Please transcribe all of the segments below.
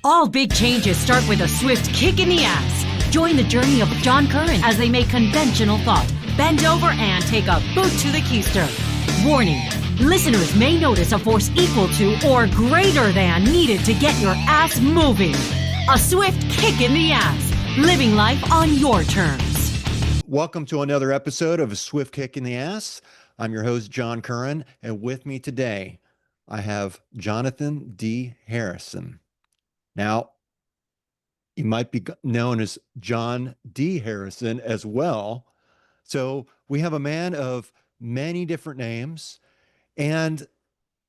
All big changes start with a swift kick in the ass. Join the journey of John Curren as they make conventional thought bend over and take a boot to the keister. Warning, listeners may notice a force equal to or greater than needed to get your ass moving. A swift kick in the ass. Living life on your terms. Welcome to another episode of A Swift Kick in the Ass. I'm your host, John Curren, and with me today, I have Jonathan D. Harrison. Now, he might be known as John D. Harrison as well. So we have a man of many different names, and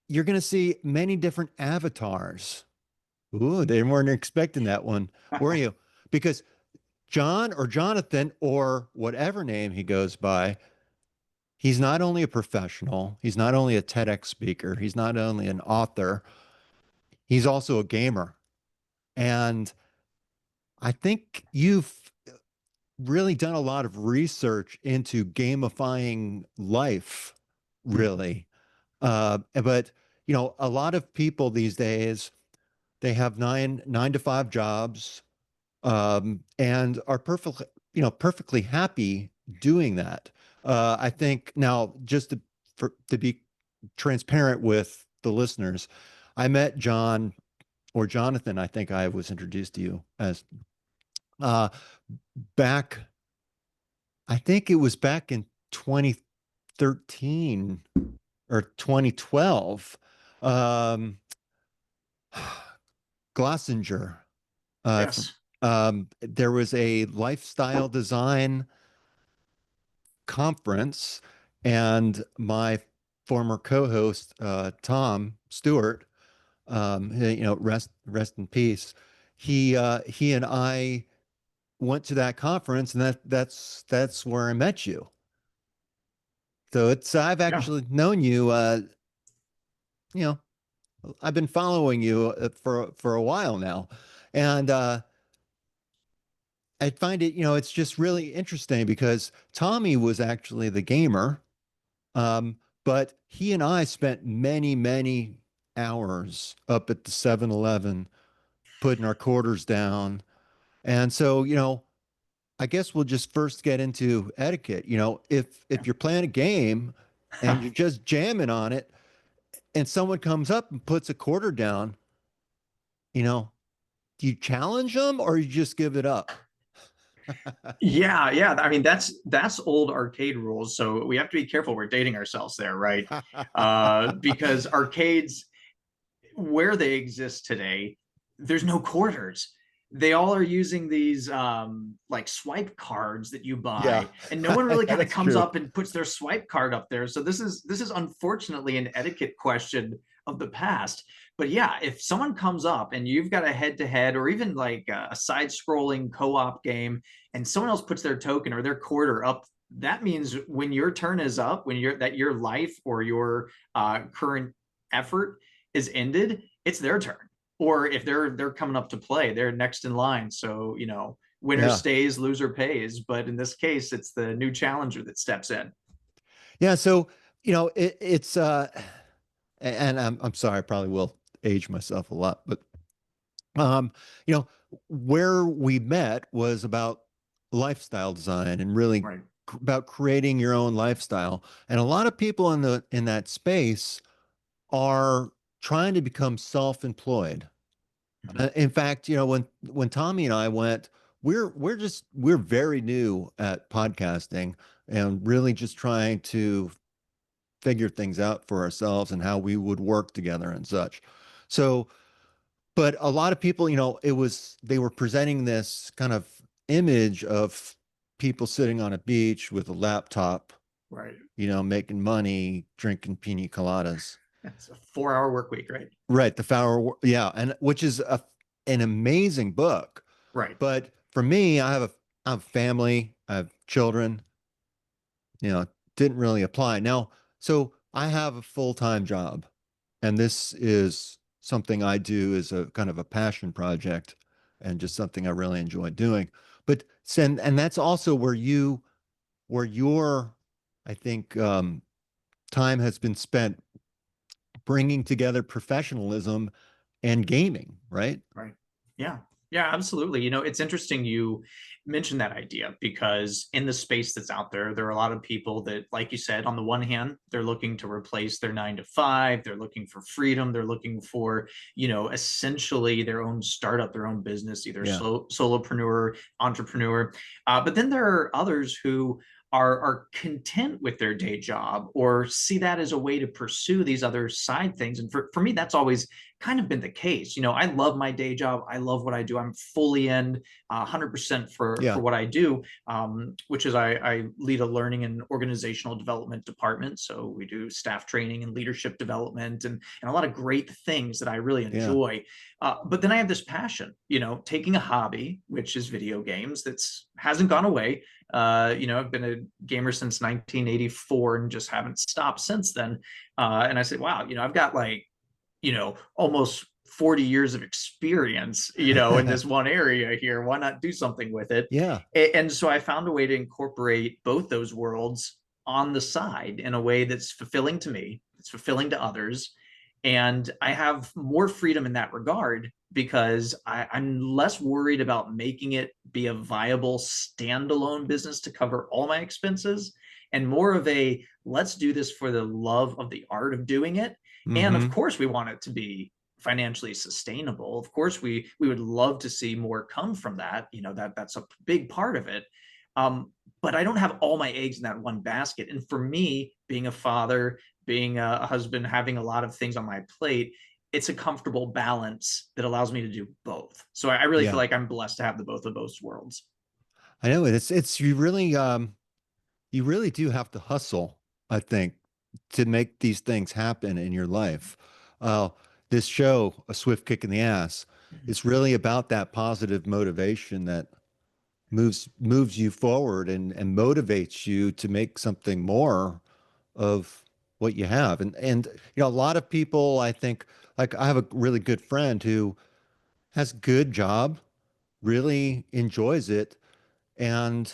you're going to see many different avatars. Ooh, they weren't expecting that one, were you? Because John or Jonathan or whatever name he goes by, he's not only a professional, he's not only a TEDx speaker, he's not only an author, he's also a gamer. And I think you've really done a lot of research into gamifying life, really. But you know, a lot of people these days, they have nine to five jobs, and are perfectly happy doing that. I think now, just to be transparent with the listeners, I met John or Jonathan. I think I was introduced to you as uh, back. I think it was back in 2013 or 2012. Um, Glossinger. Yes. There was a lifestyle design conference, and my former co-host, Tom Stewart, rest in peace. He and I went to that conference, and that's where I met you. So I've Yeah. actually known you. You know, I've been following you for a while now, and I find it, it's just really interesting because Tommy was actually the gamer, but he and I spent many, many hours up at the 7-Eleven putting our quarters down. And so, I guess we'll just first get into etiquette. If you're playing a game and you're just jamming on it and someone comes up and puts a quarter down, do you challenge them or you just give it up? Yeah. I mean, that's old arcade rules. So we have to be careful. We're dating ourselves there, right? Because arcades, where they exist today, there's no quarters. They all are using these like swipe cards that you Yeah, buy, and no one really kind of that's comes true. up and puts their swipe card up there. So this is unfortunately an etiquette question of the past. But yeah, if someone comes up and you've got a head-to-head or even like a side-scrolling co-op game, and someone else puts their token or their quarter up, that means when your turn is up, when your life or your current effort is ended, it's their turn. Or if they're coming up to play, they're next in line. So, winner Yeah. stays, loser pays. But in this case, it's the new challenger that steps in. Yeah. So, it's and I'm sorry, I probably will age myself a lot, but um, you know, where we met was about lifestyle design and really Right. about creating your own lifestyle. And a lot of people in that space are trying to become self-employed. Mhm. In fact, when Tommy and I went, we're very new at podcasting and really just trying to figure things out for ourselves and how we would work together and such. So, but a lot of people, they were presenting this kind of image of people sitting on a beach with a laptop, Right. making money, drinking pina coladas. It's a 4-hour work week, right? Right, yeah, and which is an amazing book. Right. But for me, I have a family, I have children, didn't really apply. Now, so I have a full-time job, and this is something I do as a kind of a passion project and just something I really enjoy doing. But and that's also where your, I think, time has been spent bringing together professionalism and gaming, right? Right. Yeah. Yeah, absolutely. It's interesting you mentioned that idea because in the space that's out there, there are a lot of people that, like you said, on the one hand, they're looking to replace their 9 to 5, they're looking for freedom, they're looking for, essentially their own startup, their own business, either Yeah. solopreneur, entrepreneur. But then there are others who are content with their day job or see that as a way to pursue these other side things. And for me, that's always kind of been the case. I love my day job. I love what I do. I'm fully in 100% for Yeah. what I do, which is I lead a learning and organizational development department. So we do staff training and leadership development and a lot of great things that I really Yeah. enjoy. But then I have this passion, taking a hobby, which is video games, that's hasn't gone away. I've been a gamer since 1984 and just haven't stopped since then. And I said, wow, I've got like almost 40 years of experience, in this one area here. Why not do something with it? Yeah. And so I found a way to incorporate both those worlds on the side in a way that's fulfilling to me, it's fulfilling to others. And I have more freedom in that regard because I'm less worried about making it be a viable standalone business to cover all my expenses and more of a let's do this for the love of the art of doing it. And of Mm-hmm. course, we want it to be financially sustainable. Of course, we would love to see more come from that. That's a big part of it. But I don't have all my eggs in that one basket. And for me, being a father, being a husband, having a lot of things on my plate, it's a comfortable balance that allows me to do both. So I really feel Yeah. like I'm blessed to have the both of those worlds. I know it. It's you really do have to hustle, I think, to make these things happen in your life. Uh, this show, A Swift Kick in the Ass, it's really about that positive motivation that moves you forward and motivates you to make something more of what you have. And a lot of people, I think, like I have a really good friend who has a good job, really enjoys it, and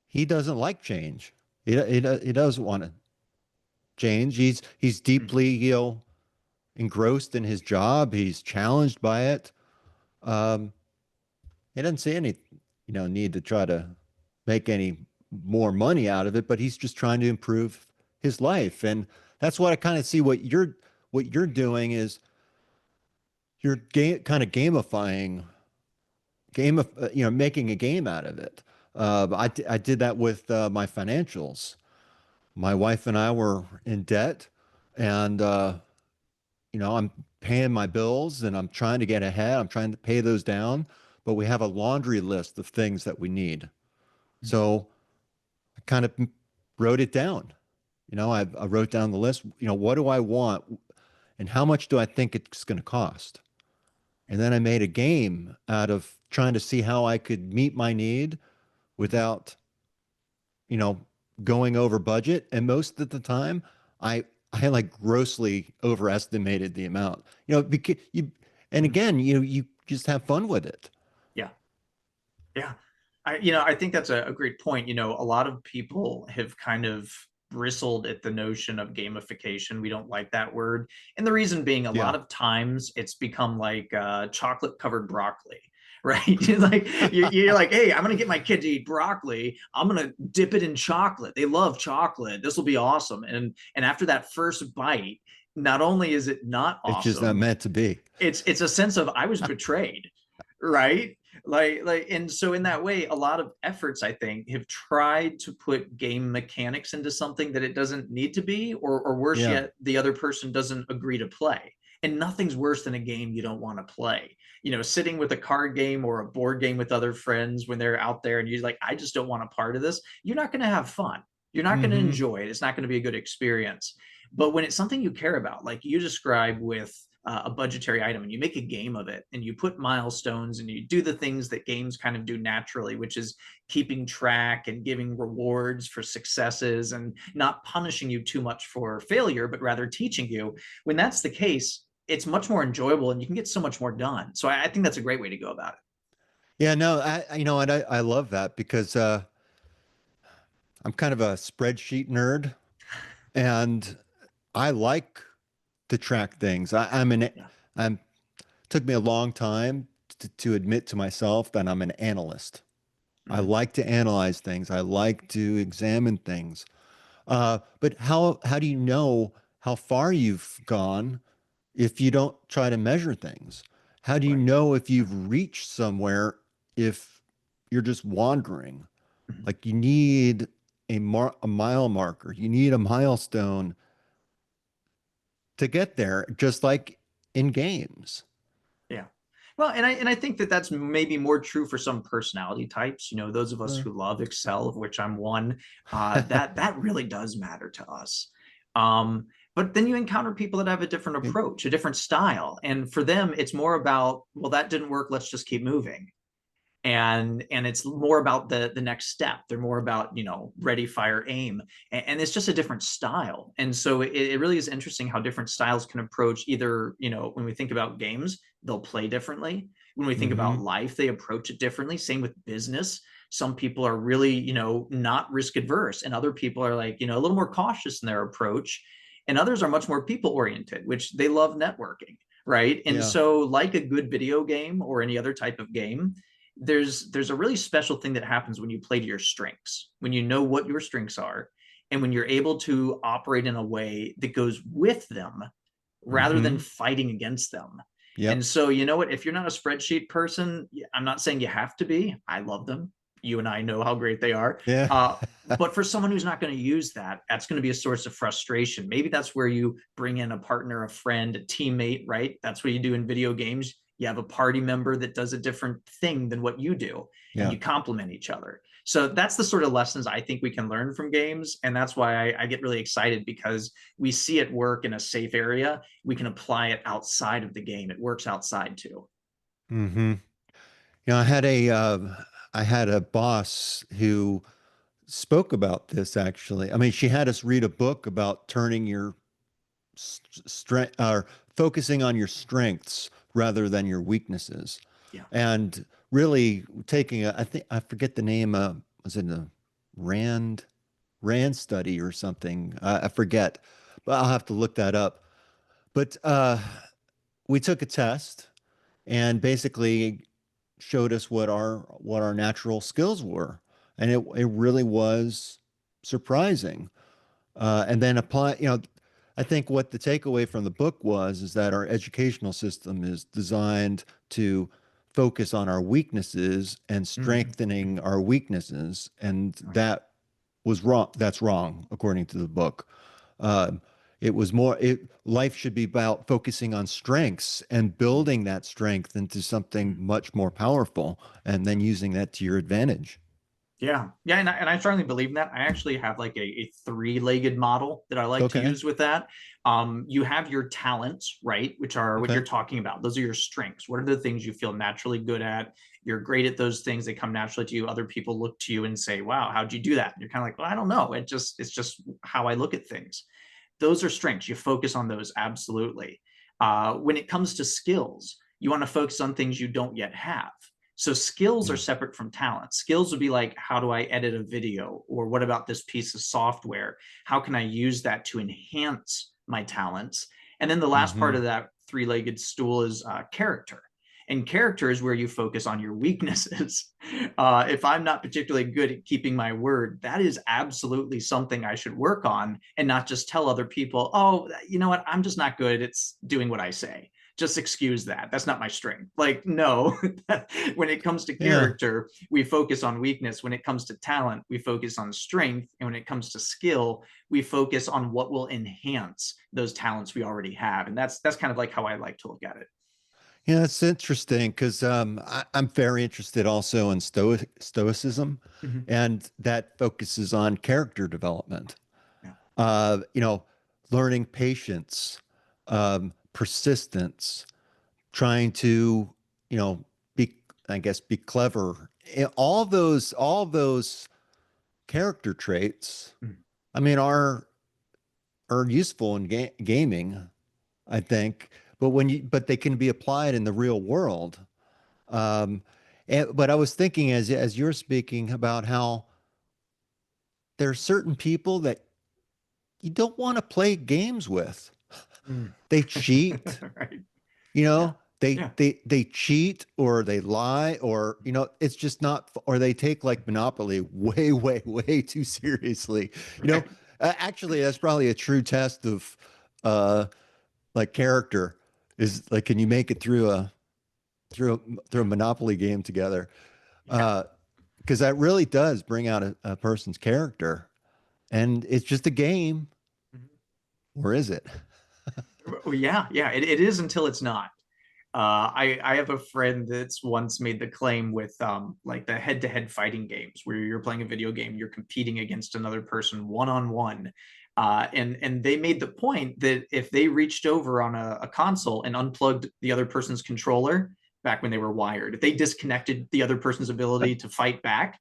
he doesn't like change. He doesn't want to change. He's deeply, engrossed in his job. He's challenged by it. Um, he doesn't see any, need to try to make any more money out of it, but he's just trying to improve his life. And that's what I kind of see what you're doing is you're kind of gamifying making a game out of it. I did that with my financials. My wife and I were in debt, and I'm paying my bills and I'm trying to get ahead. I'm trying to pay those down, but we have a laundry list of things that we need. So I kind of wrote it down. I wrote down the list. What do I want, and how much do I think it's going to cost? And then I made a game out of trying to see how I could meet my need without, you know, going over budget. And most of the time, I like grossly overestimated the amount. Because and again, you just have fun with it. Yeah. Yeah. I think that's a great point. A lot of people have kind of bristled at the notion of gamification. We don't like that word. And the reason being a Yeah. lot of times it's become like chocolate covered broccoli, right? You're like, hey, I'm going to get my kid to eat broccoli. I'm going to dip it in chocolate. They love chocolate. This will be awesome. And after that first bite, not only is it not It's just not awesome, meant to be. it's a sense of I was betrayed, right? And so in that way, a lot of efforts I think have tried to put game mechanics into something that it doesn't need to be, or worse Yeah. yet, the other person doesn't agree to play. And nothing's worse than a game you don't want to play. Sitting with a card game or a board game with other friends when they're out there and you're like, I just don't want a part of this. You're not going to have fun. You're not going to Hmm. enjoy it. It's not going to be a good experience. But when it's something you care about, like you describe with a budgetary item and you make a game of it and you put milestones and you do the things that games kind of do naturally, which is keeping track and giving rewards for successes and not punishing you too much for failure, but rather teaching you. When that's the case, it's much more enjoyable and you can get so much more done. So I think that's a great way to go about it. Yeah, no, I love that because I'm kind of a spreadsheet nerd, and I like to track things. Yeah. I'm took me a long time to admit to myself that I'm an analyst. I Mhm. like to analyze things. I like to examine things. But how do you know how far you've gone if you don't try to measure things? How do you Right. know if you've reached somewhere if you're just wandering? Mhm. Like you need a mile marker. You need a milestone to get there, just like in games. Yeah. Well, and I think that that's maybe more true for some personality types. Those of us Uh, who love Excel, of which I'm one, that really does matter to us. Um, but then you encounter people that have a different approach, a different style, and for them, it's more about, well, that didn't work. Let's just keep moving. And it's more about the next step. They're more about, ready, fire, aim, and it's just a different style. And so it really is interesting how different styles can approach either, when we think about games, they'll play differently. When we think about hmm life, they approach it differently. Same with business. Some people are really, not risk adverse, and other people are like, a little more cautious in their approach, and others are much more people oriented, which they love networking, right? And Yeah. so, like a good video game or any other type of game, there's a really special thing that happens when you play to your strengths, when you know what your strengths are, and when you're able to operate in a way that goes with them rather than hmm fighting against them. And Yep. so, you know what, if you're not a spreadsheet person, I'm not saying you have to be. I love them. You and I know how great they are. Yeah. But for someone who's not going to use that, that's going to be a source of frustration. Maybe that's where you bring in a partner, a friend, a teammate, right? That's what you do in video games. You have a party member that does a different thing than what you do, and Yeah. you complement each other. So that's the sort of lessons I think we can learn from games. And that's why I get really excited, because we see it work in a safe area. We can apply it outside of the game. It works outside too. hmm I had a boss who spoke about this actually. I mean, she had us read a book about turning your strength or focusing on your strengths rather than your weaknesses. Yeah. And really taking I think I forget the name, was it a Rand Rand study or something? I forget, but I'll have to look that up. But we took a test and basically showed us what our natural skills were, and it really was surprising. And then apply, I think what the takeaway from the book was is that our educational system is designed to focus on our weaknesses and Mhm. strengthening our weaknesses, and that was wrong. That's wrong, according to the book. Um, it was more, life should be about focusing on strengths and building that strength into something much more powerful and then using that to your advantage. Yeah, yeah, and I strongly believe in that. I actually have like a three-legged model that I like to Okay. use with that. You have your talents, right, which are what Okay. you're talking about. Those are your strengths. What are the things you feel naturally good at? You're great at those things. They come naturally to you. Other people look to you and say, "Wow, how'd you do that?" And you're kind of like, "Well, I don't know. It's just how I look at things." Those are strengths. You focus on those absolutely. When it comes to skills, you want to focus on things you don't yet have. So skills are Mm. separate from talent. Skills would be like, how do I edit a video? Or what about this piece of software? How can I use that to enhance my talents? And then the last part hmm of that three-legged stool is character. And character is where you focus on your weaknesses. If I'm not particularly good at keeping my word, that is absolutely something I should work on, and not just tell other people, oh, you know what, I'm just not good at doing what I say. Just excuse that. That's not my strength. Like, no, when it comes to Yeah. character, we focus on weakness. When it comes to talent, we focus on strength. And when it comes to skill, we focus on what will enhance those talents we already have. And that's kind of like how I like to look at it. Yeah, it's interesting because I'm very interested also in stoicism, Mhm. and that focuses on character development. Yeah. You know, learning patience, persistence, trying to, be, I guess, be clever. All those character traits, Mhm. I mean, are useful in gaming, I think. But they can be applied in the real world. Um, but I was thinking as you're speaking about how there are certain people that you don't want to play games with. Mm. They cheat, Right. you Yeah. know, Yeah. They cheat or they lie, or it's just not, or they take like Monopoly way, way, way too seriously. Right. Actually, that's probably a true test of uh like character, is like, can you make it through a Monopoly game together? Yeah. Because that really does bring out a person's character, and it's just a game, Mhm. or is it? Well, yeah, yeah, it is until it's not. I have a friend that's once made the claim with like the head-to-head fighting games where you're playing a video game, you're competing against another person one-on-one. And they made the point that if they reached over on a console and unplugged the other person's controller back when they were wired, if they disconnected the other person's ability to fight back,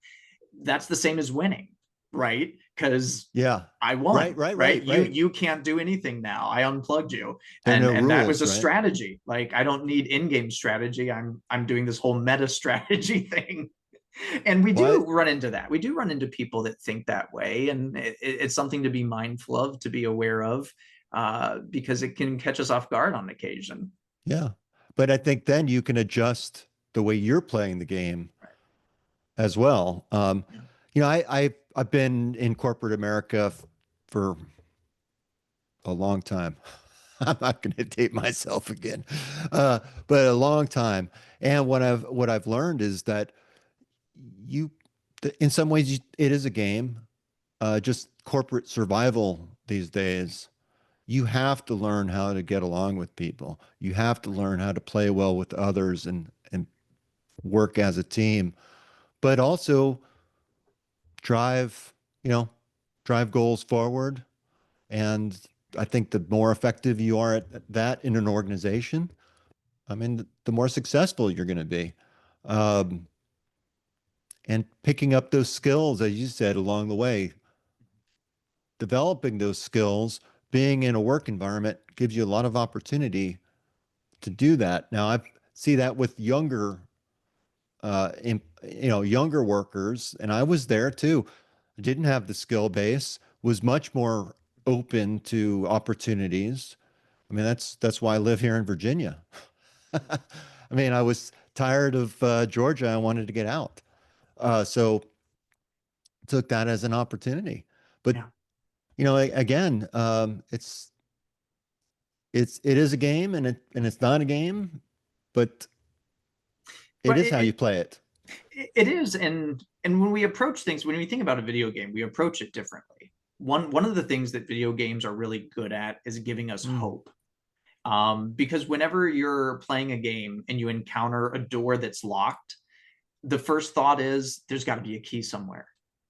that's the same as winning, right? Because Yeah. I Right, won, right, right? right, You right. you can't do anything now. I unplugged you. There are no And that was rules, a right? strategy. Like I don't need in-game strategy. I'm doing this whole meta strategy thing. And we do What? run into that. We do run into people that think that way, and it's something to be mindful of, to be aware of, because it can catch us off guard on occasion. Yeah. But I think then you can adjust the way you're playing the game Right. as well. Yeah. I've been in corporate America for a long time. I'm not going to date myself again, but a long time. And what I've learned is that you, in some ways, it is a game. Just corporate survival these days. You have to learn how to get along with people. You have to learn how to play well with others and work as a team, but also drive, you know, drive goals forward. And I think the more effective you are at that in an organization, I mean, the more successful you're going to be. Um, and picking up those skills, as you said, along the way, developing those skills, being in a work environment gives you a lot of opportunity to do that. Now, I see that with younger workers, and I was there too. I didn't have the skill base, was much more open to opportunities. I mean, that's why I live here in Virginia. I mean, I was tired of Georgia. I wanted to get out. So took that as an opportunity. But, Yeah. again, it is a game, and it's not a game, but it But is how you play it. it is, and when we approach things, when we think about a video game, we approach it differently. One of the things that video games are really good at is giving us Mm, hope. Because whenever you're playing a game and you encounter a door that's locked, the first thought is there's got to be a key somewhere.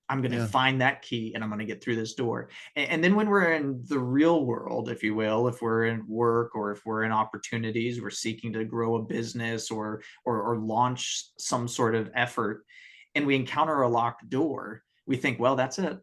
I'm going to yeah. find that key and I'm going to get through this door. And then when we're in the real world, if you will, if we're in work or if we're in opportunities, we're seeking to grow a business or launch some sort of effort, and we encounter a locked door, we think, well, that's it,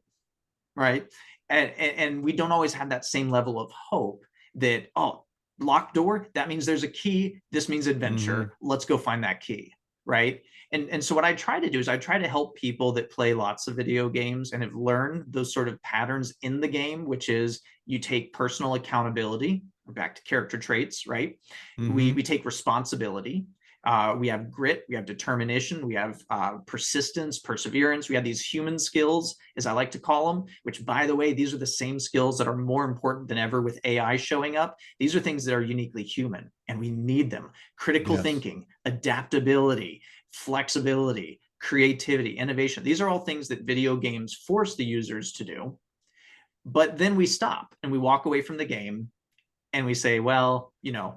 right? And we don't always have that same level of hope that, oh, locked door, that means there's a key. This means Hmm. adventure. Let's go find that key, right? And so what I try to do is I try to help people that play lots of video games and have learned those sort of patterns in the game, which is you take personal accountability, back to character traits, right? We Hmm. take responsibility. We have grit, we have determination, we have persistence, perseverance. We have these human skills, as I like to call them, which, by the way, these are the same skills that are more important than ever with AI showing up. These are things that are uniquely human, and we need them. Critical Yes. thinking, adaptability, flexibility, creativity, innovation. These are all things that video games force the users to do. But then we stop and we walk away from the game and we say, well,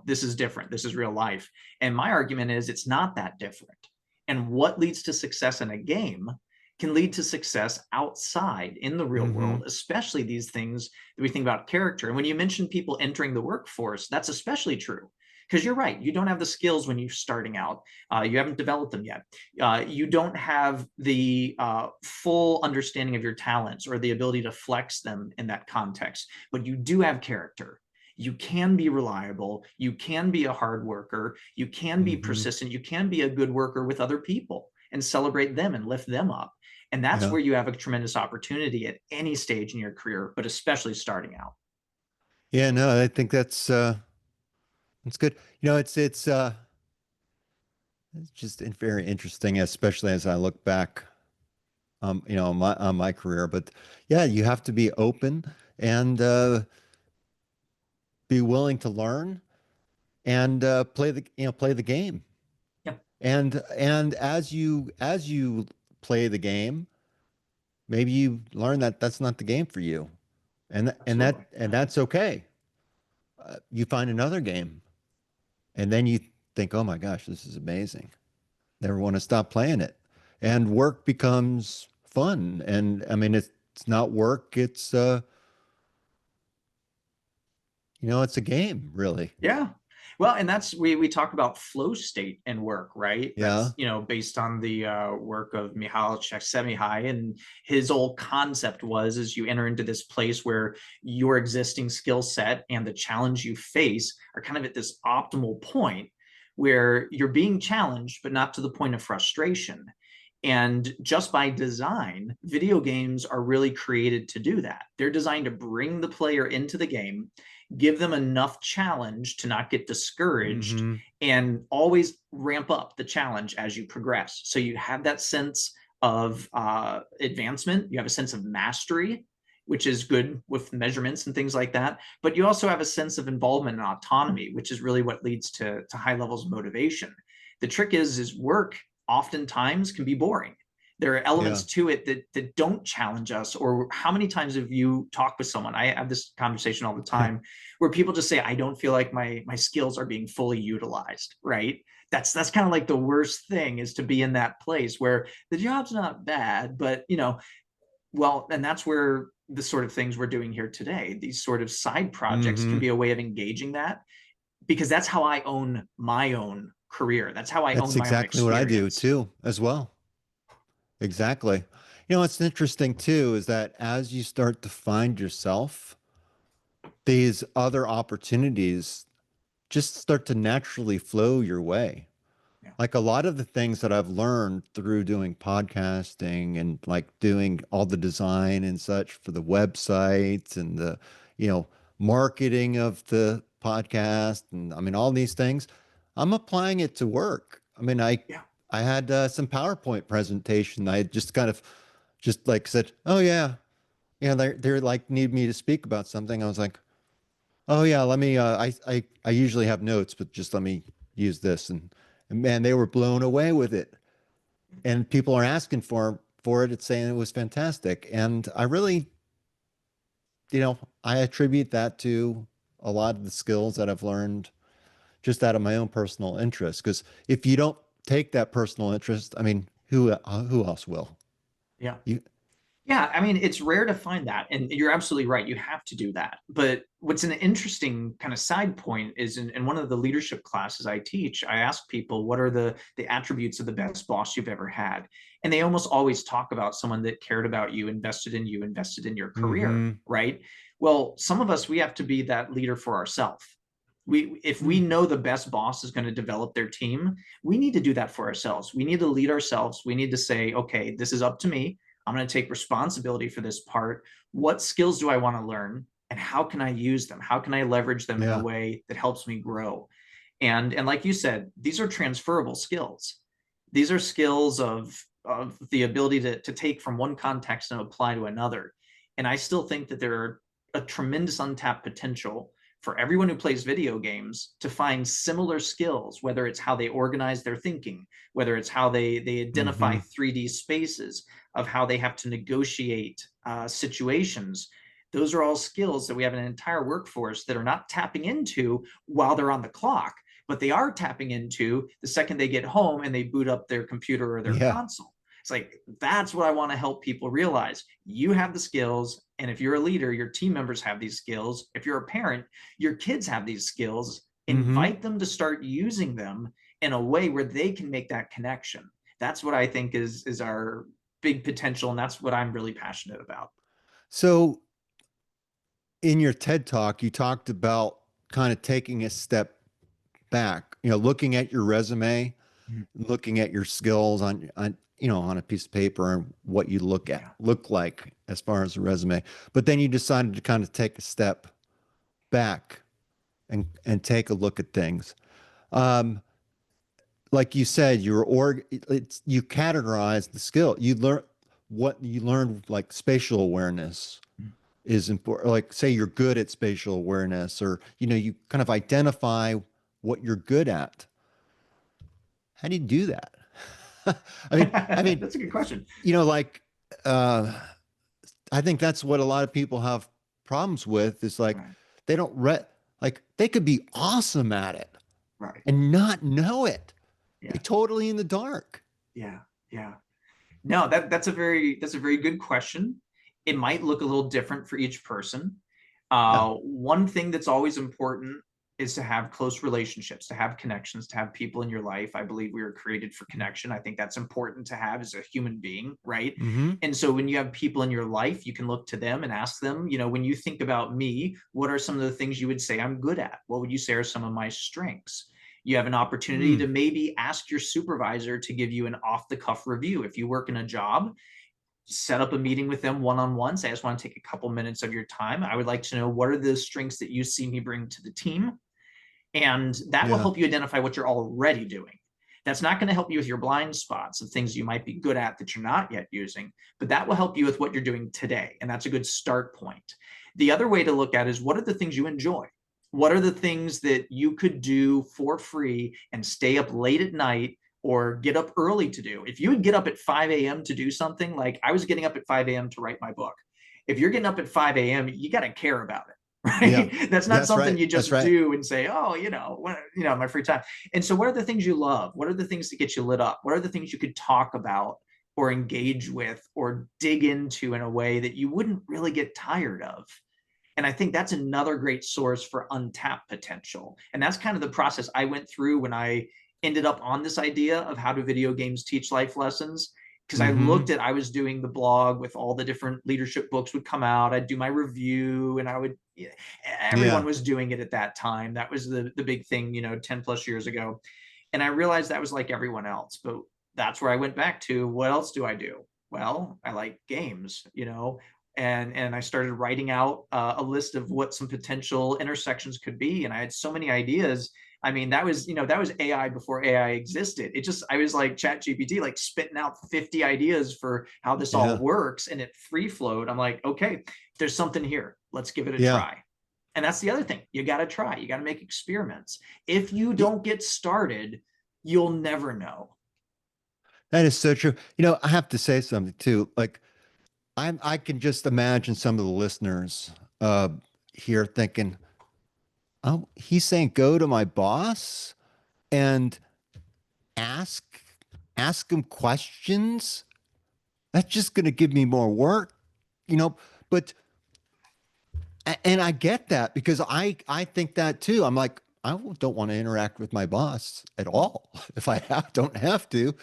this is different. This is real life. And my argument is it's not that different. And what leads to success in a game can lead to success outside in the real Hmm. world, especially these things that we think about character. And when you mention people entering the workforce, that's especially true. Because you're right, you don't have the skills when you're starting out. You haven't developed them yet. You don't have the full understanding of your talents or the ability to flex them in that context, but you do have character. You can be reliable, you can be a hard worker, you can be Hmm. persistent, you can be a good worker with other people and celebrate them and lift them up. And that's Yeah. where you have a tremendous opportunity at any stage in your career, but especially starting out. Yeah, no, I think that's good. It's just very interesting, especially as I look back, on my career. But yeah, you have to be open and be willing to learn and play the game. Yeah, And as you play the game, maybe you learn that that's not the game for you, absolutely. and that's okay. You find another game, and then you think, oh my gosh, this is amazing. Never want to stop playing it. And work becomes fun. And I mean, it's not work. It's a game, really. Yeah. Well, and that's we talk about flow state and work, right? Yeah. That's based on the work of Mihaly Csikszentmihalyi, and his whole concept was is you enter into this place where your existing skill set and the challenge you face are kind of at this optimal point where you're being challenged, but not to the point of frustration. And just by design, video games are really created to do that. They're designed to bring the player into the game, give them enough challenge to not get discouraged, Hmm. and always ramp up the challenge as you progress. So you have that sense of advancement, you have a sense of mastery, which is good with measurements and things like that. But you also have a sense of involvement and autonomy, which is really what leads to high levels of motivation. The trick is work oftentimes can be boring. There are Yeah. elements to it that don't challenge us. Or how many times have you talked with someone? I have this conversation all the time where people just say, I don't feel like my skills are being fully utilized, right? That's kind of like the worst thing, is to be in that place where the job's not bad, but well, and that's where the sort of things we're doing here today, these sort of side projects, can Hmm. be a way of engaging that, because that's how I own my own career. That's how I That's own my own exactly what I do experience. too, as well. Exactly. What's interesting too is that as you start to find yourself, these other opportunities just start to naturally flow your way. Yeah. Like a lot of the things that I've learned through doing podcasting and like doing all the design and such for the websites and the, you know, marketing of the podcast and I mean all these things, I'm applying it to work. I mean, Yeah. I had some PowerPoint presentation. I just kind of just like said, "Oh yeah, they're like need me to speak about something." I was like, "Oh yeah, let me I usually have notes, but just let me use this." And man, they were blown away with it. And people are asking for it. It's saying it was fantastic. And I really, I attribute that to a lot of the skills that I've learned just out of my own personal interest. Because if you don't take that personal interest, I mean, who else will? Yeah. You, Yeah, I mean, it's rare to find that. And you're absolutely right. You have to do that. But what's an interesting kind of side point is in one of the leadership classes I teach, I ask people, what are the attributes of the best boss you've ever had? And they almost always talk about someone that cared about you, invested in your career, mm-hmm. right? Well, some of us, we have to be that leader for ourselves. If we know the best boss is going to develop their team, we need to do that for ourselves. We need to lead ourselves. We need to say, okay, this is up to me. I'm going to take responsibility for this part. What skills do I want to learn, and how can I use them? How can I leverage them in a Yeah. way that helps me grow? And like you said, these are transferable skills. These are skills of the ability to take from one context and apply to another. And I still think that there are a tremendous untapped potential for everyone who plays video games to find similar skills, whether it's how they organize their thinking, whether it's how they identify Mm-hmm. 3D spaces, of how they have to negotiate situations. Those are all skills that we have an entire workforce that are not tapping into while they're on the clock, but they are tapping into the second they get home and they boot up their computer or their Yeah. console. It's like, that's what I want to help people realize. You have the skills. And if you're a leader, your team members have these skills. If you're a parent, your kids have these skills. Mm-hmm. Invite them to start using them in a way where they can make that connection. That's what I think is our big potential. And that's what I'm really passionate about. So in your TED talk, you talked about kind of taking a step back, looking at your resume, Mhm. looking at your skills on a piece of paper and what you Yeah. look like as far as a resume. But then you decided to kind of take a step back and take a look at things. Um, like you said, you categorize the skill. You learn like spatial awareness is important. Like say you're good at spatial awareness, or you kind of identify what you're good at. How do you do that? I mean, That's a good question. like uh I think that's what a lot of people have problems with is like Right. they don't like they could be awesome at it Right. and not know it. They're Yeah. totally in the dark. Yeah. Yeah. No, that's a very good question. It might look a little different for each person. Yeah. One thing that's always important is to have close relationships, to have connections, to have people in your life. I believe we were created for connection. I think that's important to have as a human being, right? Mm-hmm. And so when you have people in your life, you can look to them and ask them, when you think about me, what are some of the things you would say I'm good at? What would you say are some of my strengths? You have an opportunity Mm. to maybe ask your supervisor to give you an off the cuff review. If you work in a job, set up a meeting with them one-on-one. Say, I just want to take a couple minutes of your time. I would like to know what are the strengths that you see me bring to the team. And that will Yeah. help you identify what you're already doing. That's not going to help you with your blind spots of things you might be good at that you're not yet using, but that will help you with what you're doing today. And that's a good start point. The other way to look at it is what are the things you enjoy? What are the things that you could do for free and stay up late at night or get up early to do? If you would get up at 5 a.m. to do something, like I was getting up at 5 a.m. to write my book. If you're getting up at 5 a.m., you got to care about it. Yeah. Right? That's not That's something right. you That's just right. do and say, oh, my free time. And so what are the things you love? What are the things that get you lit up? What are the things you could talk about or engage with or dig into in a way that you wouldn't really get tired of? And I think that's another great source for untapped potential. And that's kind of the process I went through when I ended up on this idea of how do video games teach life lessons. Because Mm-hmm. I was doing the blog with all the different leadership books would come out. I'd do my review and everyone Yeah. was doing it at that time. That was the big thing, 10 plus years ago. And I realized that was like everyone else. But that's where I went back to what else do I do? Well, I like games, and I started writing out a list of what some potential intersections could be. And I had so many ideas. I mean, that was AI before AI existed. I was like Chat GPT, like spitting out 50 ideas for how this all Yeah. works, and it free flowed. I'm like, okay, there's something here. Let's give it a Yeah. try. And that's the other thing. You got to try. You got to make experiments. If you Ye- don't get started, you'll never know. That is so true. I have to say something too. Like I can just imagine some of the listeners uh here thinking, oh, he's saying go to my boss and ask ask him questions. That's just going to give me more work, you know. But and I get that because I think that too. I'm like I don't want to interact with my boss at all. If I don't have to,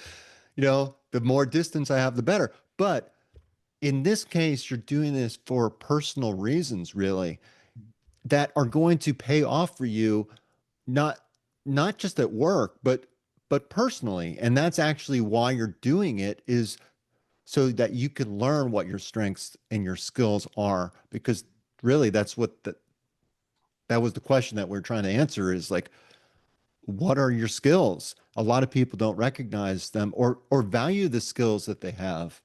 the more distance I have, the better. But in this case, you're doing this for personal reasons, really, that are going to pay off for you, not not just at work, but personally. And that's actually why you're doing it is so that you can learn what your strengths and your skills are. Because really, that was the question that we're trying to answer is like, what are your skills? A lot of people don't recognize them or value the skills that they have.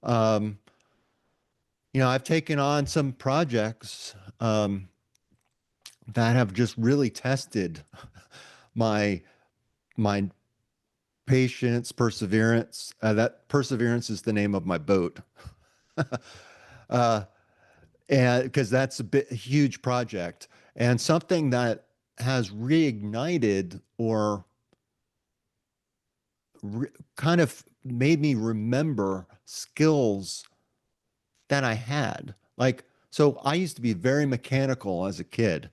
Um, I've taken on some projects that have just really tested my my patience, perseverance. That perseverance is the name of my boat, uh, and because that's a huge project and something that has reignited or kind of made me remember skills that I had. Like, so I used to be very mechanical as a kid.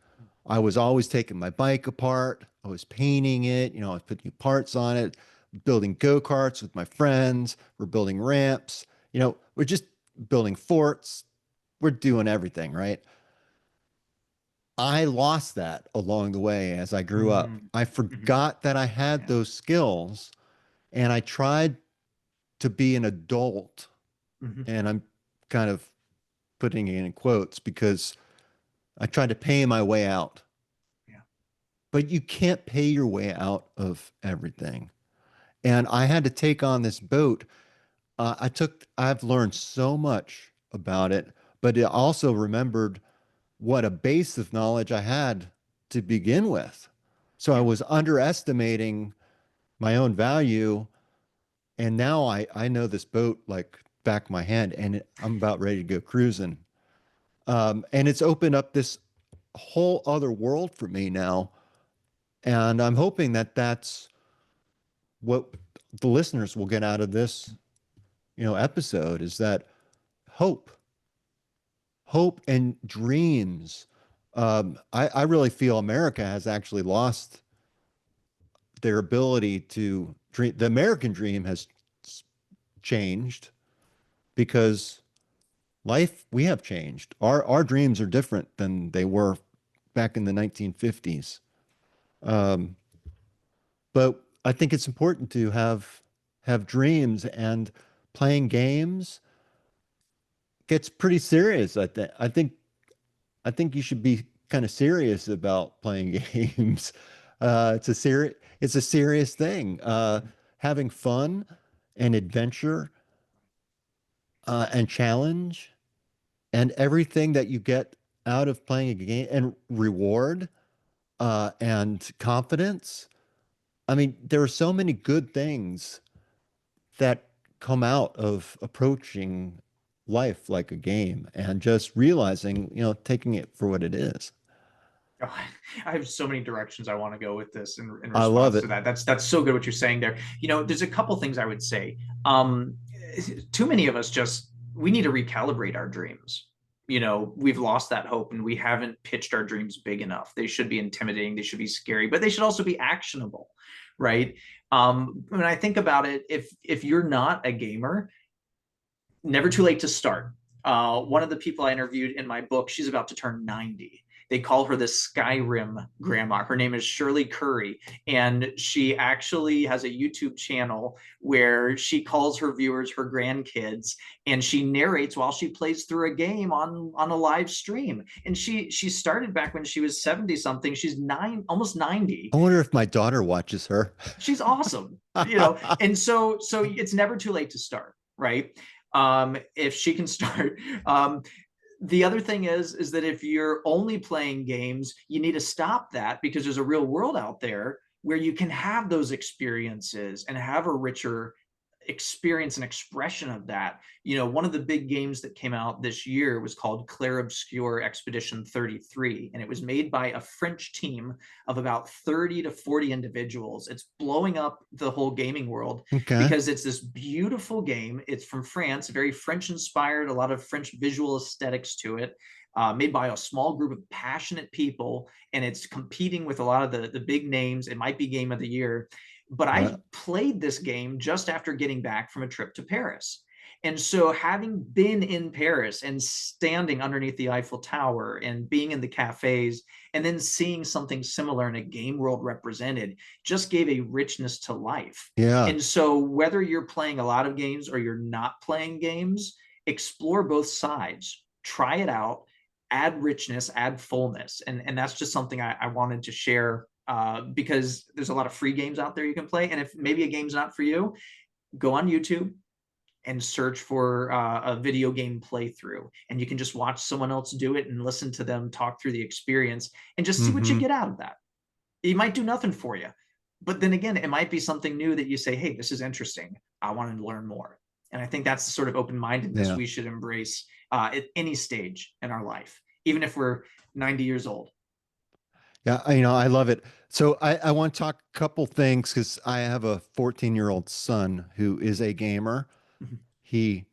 I was always taking my bike apart. I was painting it, I was putting parts on it, building go-karts with my friends. We're building ramps, we're just building forts. We're doing everything, right? I lost that along the way as I grew up. Mm-hmm. I forgot that I had Yeah. those skills and I tried to be an adult. Mm-hmm. And I'm kind of putting it in quotes because I tried to pay my way out. Yeah. But you can't pay your way out of everything. And I had to take on this boat. I've learned so much about it, but it also remembered what a base of knowledge I had to begin with. So I Yeah. was underestimating my own value. And now I know this boat like back of my hand, and I'm about ready to go cruising. And it's opened up this whole other world for me now. And I'm hoping that that's what the listeners will get out of this, episode is that hope, hope and dreams. I really feel America has actually lost their ability to dream. The American dream has changed because we have changed. Our dreams are different than they were back in the 1950s. Um, but I think it's important to have dreams, and playing games gets pretty serious. I think you should be kind of serious about playing games. It's a serious thing. Having fun and adventure and challenge and everything that you get out of playing a game and reward and confidence. I mean, there are so many good things that come out of approaching life like a game and just realizing, taking it for what it is. Oh, I have so many directions I want to go with this in I love response it. to that. That's so good what you're saying there. There's a couple things I would say. Um, Too many of us just we need to recalibrate our dreams. We've lost that hope and we haven't pitched our dreams big enough. They should be intimidating, they should be scary, but they should also be actionable, right? When I think about it, if you're not a gamer, never too late to start. One of the people I interviewed in my book, she's about to turn 90. They call her the Skyrim grandma. Her name is Shirley Curry, and she actually has a YouTube channel where she calls her viewers her grandkids, and she narrates while she plays through a game on a live stream. And she started back when she was 70 something. She's almost 90. I wonder if my daughter watches her. She's awesome, and so it's never too late to start, right? If she can start. The other thing is that if you're only playing games, you need to stop that because there's a real world out there where you can have those experiences and have a richer experience and expression of that. One of the big games that came out this year was called Clair Obscur Expedition 33, and it was made by a French team of about 30 to 40 individuals. It's blowing up the whole gaming world Okay. because it's this beautiful game. It's from France, very French inspired, a lot of French visual aesthetics to it. Made by a small group of passionate people, and it's competing with a lot of the big names. It might be game of the year, but I Well, played this game just after getting back from a trip to Paris. And so, having been in Paris and standing underneath the Eiffel Tower and being in the cafes and then seeing something similar in a game world represented just gave a richness to life. yeah. And so, whether you're playing a lot of games or you're not playing games, explore both sides, try it out, add richness, add fullness. And that's just something I wanted to share because there's a lot of free games out there you can play. And if maybe a game's not for you, go on YouTube and search for a video game playthrough. And you can just watch someone else do it and listen to them talk through the experience and just see what you Hmm. get out of that. It might do nothing for you. But then again, it might be something new that you say, hey, this is interesting. I want to learn more. And I think that's the sort of open mindedness Yeah. we should embrace at any stage in our life, even if we're 90 years old. Yeah. I love it. So I want to talk a couple things because I have a 14-year-old son who is a gamer. Mhm. He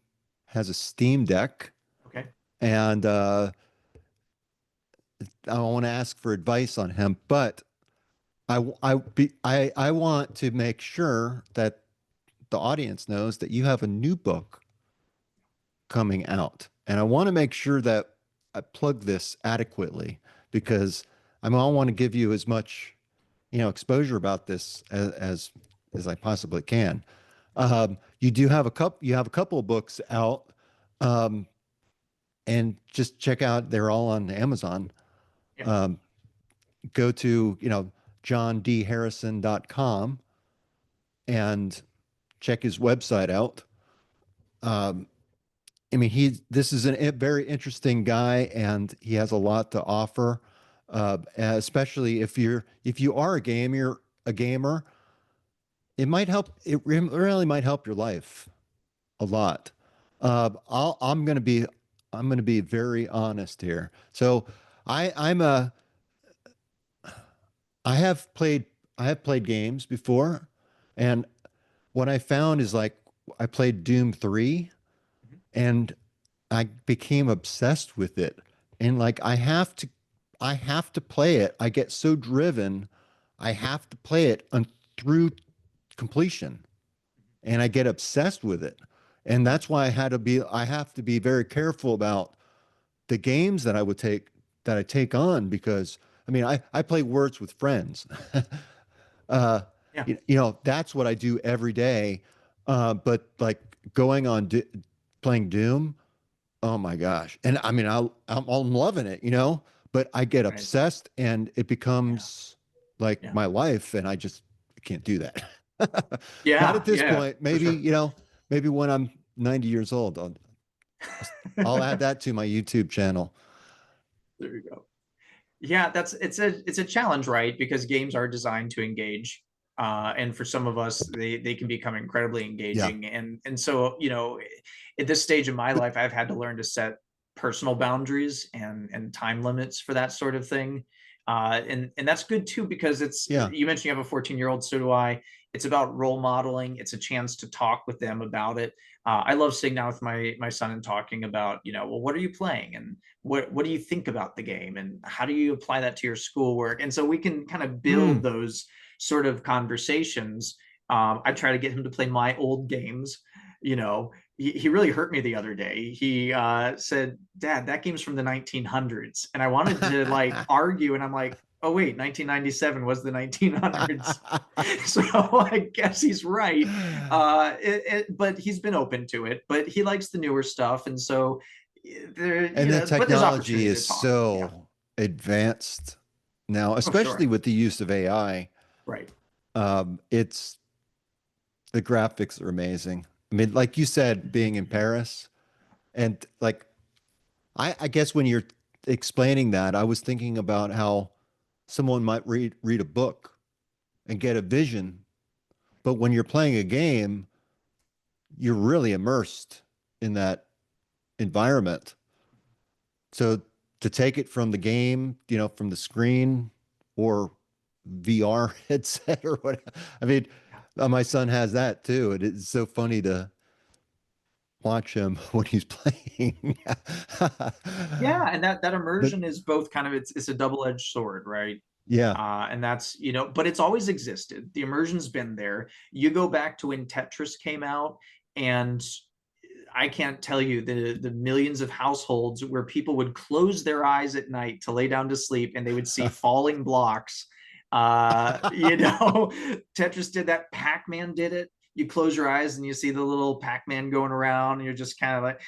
has a Steam Deck, Okay. and I want to ask for advice on him, but I want to make sure that the audience knows that you have a new book coming out, and I want to make sure that I plug this adequately because I want to give you as much, exposure about this as I possibly can. You have a couple of books out, um, and just check out. They're all on Amazon. Yeah. Um, Go to, johndharrison.com and check his website out. Um, I mean, this is a very interesting guy, and he has a lot to offer. Especially if you are a gamer, it might help. Really might help your life a lot. I'm gonna be very honest here. So I'm a I have played games before, and what I found is like I played Doom 3 Mhm. and I became obsessed with it. And like I have to play it. I get so driven. I have to play it through completion, and I get obsessed with it. And that's why I have to be very careful about the games that I take on, because I mean I play words with friends. uh, Yeah, you know, that's what I do every day. But like going on playing Doom, oh my gosh. And I mean, I'm loving it, you know, but I get right. obsessed and it Yeah, becomes like yeah, my life, and I just can't do that. Not at yeah, this yeah, point. for Maybe, sure. you know, maybe when I'm 90 years old, I'll add that to my YouTube channel. There you go. Yeah, it's a challenge, right? Because games are designed to engage. And for some of us, they can become incredibly Yeah. engaging. And so, at this stage of my life, I've had to learn to set personal boundaries and time limits for that sort of thing. And that's good too, because Yeah. you mentioned you have a 14-year-old, so do I. It's about role modeling. It's a chance to talk with them about it. I love sitting down with my son and talking about, well, what are you playing? And what do you think about the game, and how do you apply that to your schoolwork? And so we can kind of build Mm. those sort of conversations. I try to get him to play my old games. He really hurt me the other day. He said, "Dad, that game's from the 1900s," and I wanted to like argue, and I'm like, "Oh wait, 1997 was the 1900s." So I guess he's right. But he's been open to it, but he likes the newer stuff, and so And the but there's technology opportunity is to talk. Yeah. so advanced now, Oh, especially sure. with the use of AI. Right. It's the graphics are amazing. I mean, like you said, Mhm, being in mhm. Paris, and like I guess when you're explaining that, I was thinking about how someone might read a book and get a vision, but when you're playing a game, you're really immersed in that environment. So to take it from the game, you know, from the screen or VR headset or what, I mean, Yeah. my son has that too. And it's so funny to watch him when he's playing. Yeah, and that But immersion is both kind of, it's a double-edged sword, right? yeah, And that's, but it's always existed. The immersion's been there. You go back to when Tetris came out, and I can't tell you the millions of households where people would close their eyes at night to lay down to sleep, and they would see falling blocks. Tetris did that. Pac-Man did it. You close your eyes and you see the little Pac-Man going around, and you're just kind of like,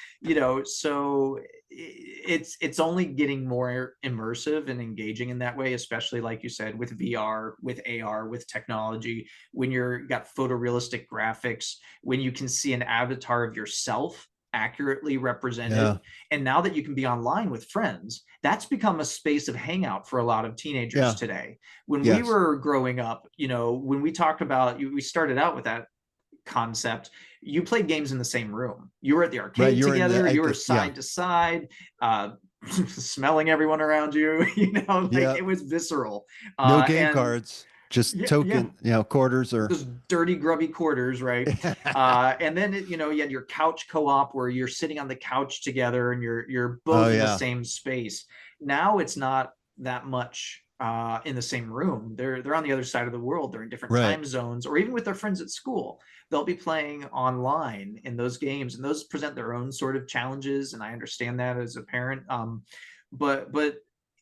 so it's only getting more immersive and engaging in that way, especially like you said, with VR, with AR, with technology, when you're got photorealistic graphics, when you can see an avatar of yourself accurately yeah, represented. And now that you can be online with friends, that's become a space of hangout for a lot of teenagers yeah, today. When we yes, were growing up, when we talked about, we started out with that concept. You played games in the same room. You were at the right. arcade You're in together. You were yeah, side to side, uh, smelling everyone around you. Like yeah. it was visceral. No game And cards, just yeah, yeah, token, you know, quarters or, those dirty, grubby quarters, right? And then you had your couch co-op where you're sitting on the couch together and you're oh both in the yeah, same space. Now it's not that much in the same room. They're on the other side of the world. They're in different right. time zones, or even with their friends at school. They'll be playing online in those games, and those present their own sort of challenges. And I understand that as a parent. But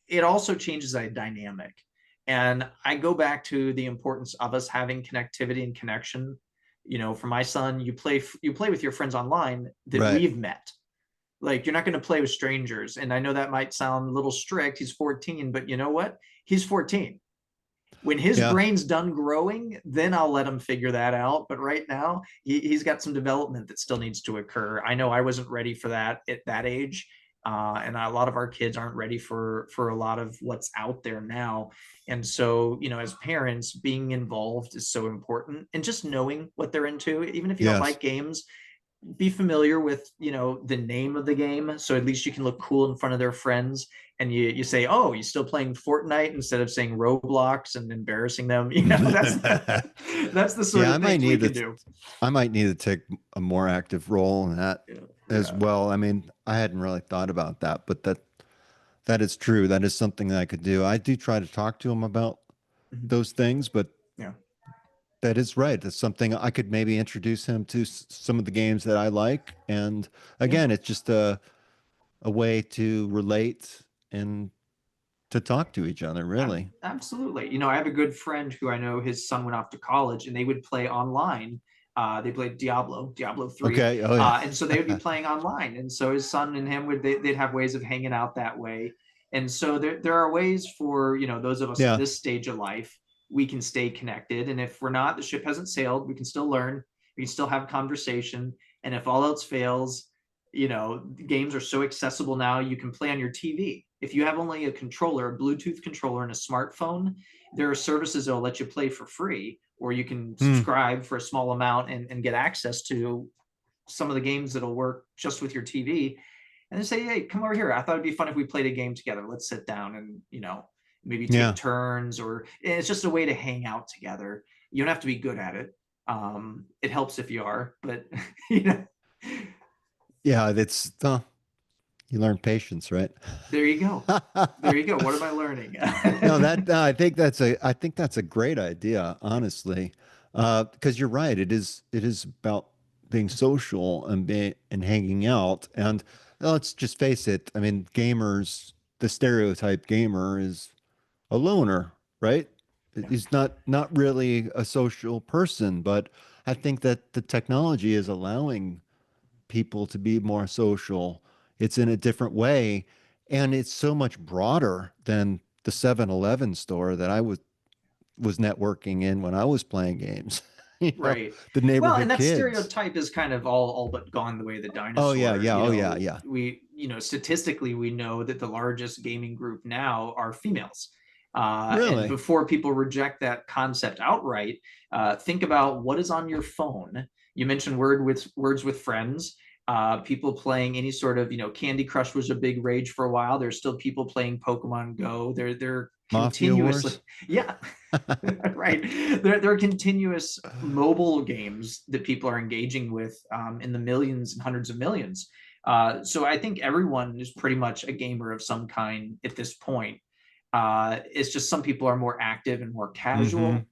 it also changes that dynamic. And I go back to the importance of us having connectivity and connection. For my son, you play with your friends online that Right. we've met. Like you're not going to play with strangers. And I know that might sound a little strict. He's 14, but you know what? He's 14. When his Yeah. brain's done growing, then I'll let him figure that out. But right now, he's got some development that still needs to occur. I know I wasn't ready for that at that age. And a lot of our kids aren't ready for a lot of what's out there now. And so, as parents, being involved is so important, and just knowing what they're into, even if you don't Yes. like games, be familiar with the name of the game, so at least you can look cool in front of their friends, and you say, oh, you still playing Fortnite, instead of saying Roblox and embarrassing them. That's the sort Yeah, of things we can do. I might need to take a more active role in that Yeah, as yeah. well. I mean, I hadn't really thought about that, but that is true. That is something that I could do. I do try to talk to him about Mhm. those things, but Yeah. that is right. That's something I could maybe introduce him to some of the games that I like. And Yeah. again, it's just a way to relate and to talk to each other, really. Absolutely. I have a good friend who I know his son went off to college, and they would play online. They played Diablo 3. Okay. Oh, yeah. And so they would be playing online. And so his son and him they'd have ways of hanging out that way. And so there are ways for, those of us at Yeah. this stage of life, we can stay connected. And if we're not, the ship hasn't sailed, we can still learn, we can still have conversation. And if all else fails, games are so accessible now, you can play on your TV. If you have only a controller, a Bluetooth controller, and a smartphone, there are services that will let you play for free, or you can Hmm. subscribe for a small amount and get access to some of the games that'll work just with your TV. And then say, hey, come over here. I thought it'd be fun if we played a game together. Let's sit down and, maybe take Yeah. turns, or it's just a way to hang out together. You don't have to be good at it. It helps if you are, but Yeah. It's, you learn patience, right? there you go. There you go. What am I learning? No, I think that's a great idea, honestly. Because you're right. It is about being social and being and hanging out. And let's just face it. I mean, the stereotype gamer is a loner, right? Yeah. He's not really a social person, but I think that the technology is allowing people to be more social. It's in a different way, and it's so much broader than the 7-Eleven store that I was networking in when I was playing games. Right. The Well, and neighborhood that kids. stereotype is kind of all but gone the way of the Oh yeah, dinosaur. yeah, oh yeah, yeah. We, statistically, we know that the largest gaming group now are females. And Really? before people reject that concept outright, think about what is on your phone. You mentioned words with friends. People playing any sort of, Candy Crush was a big rage for a while. There's still people playing Pokemon Go. They're Mafia continuously, Wars? yeah, right. There are continuous mobile games that people are engaging with, in the millions and hundreds of millions. So I think everyone is pretty much a gamer of some kind at this point. It's just some people are more active and more Mm-hmm. casual.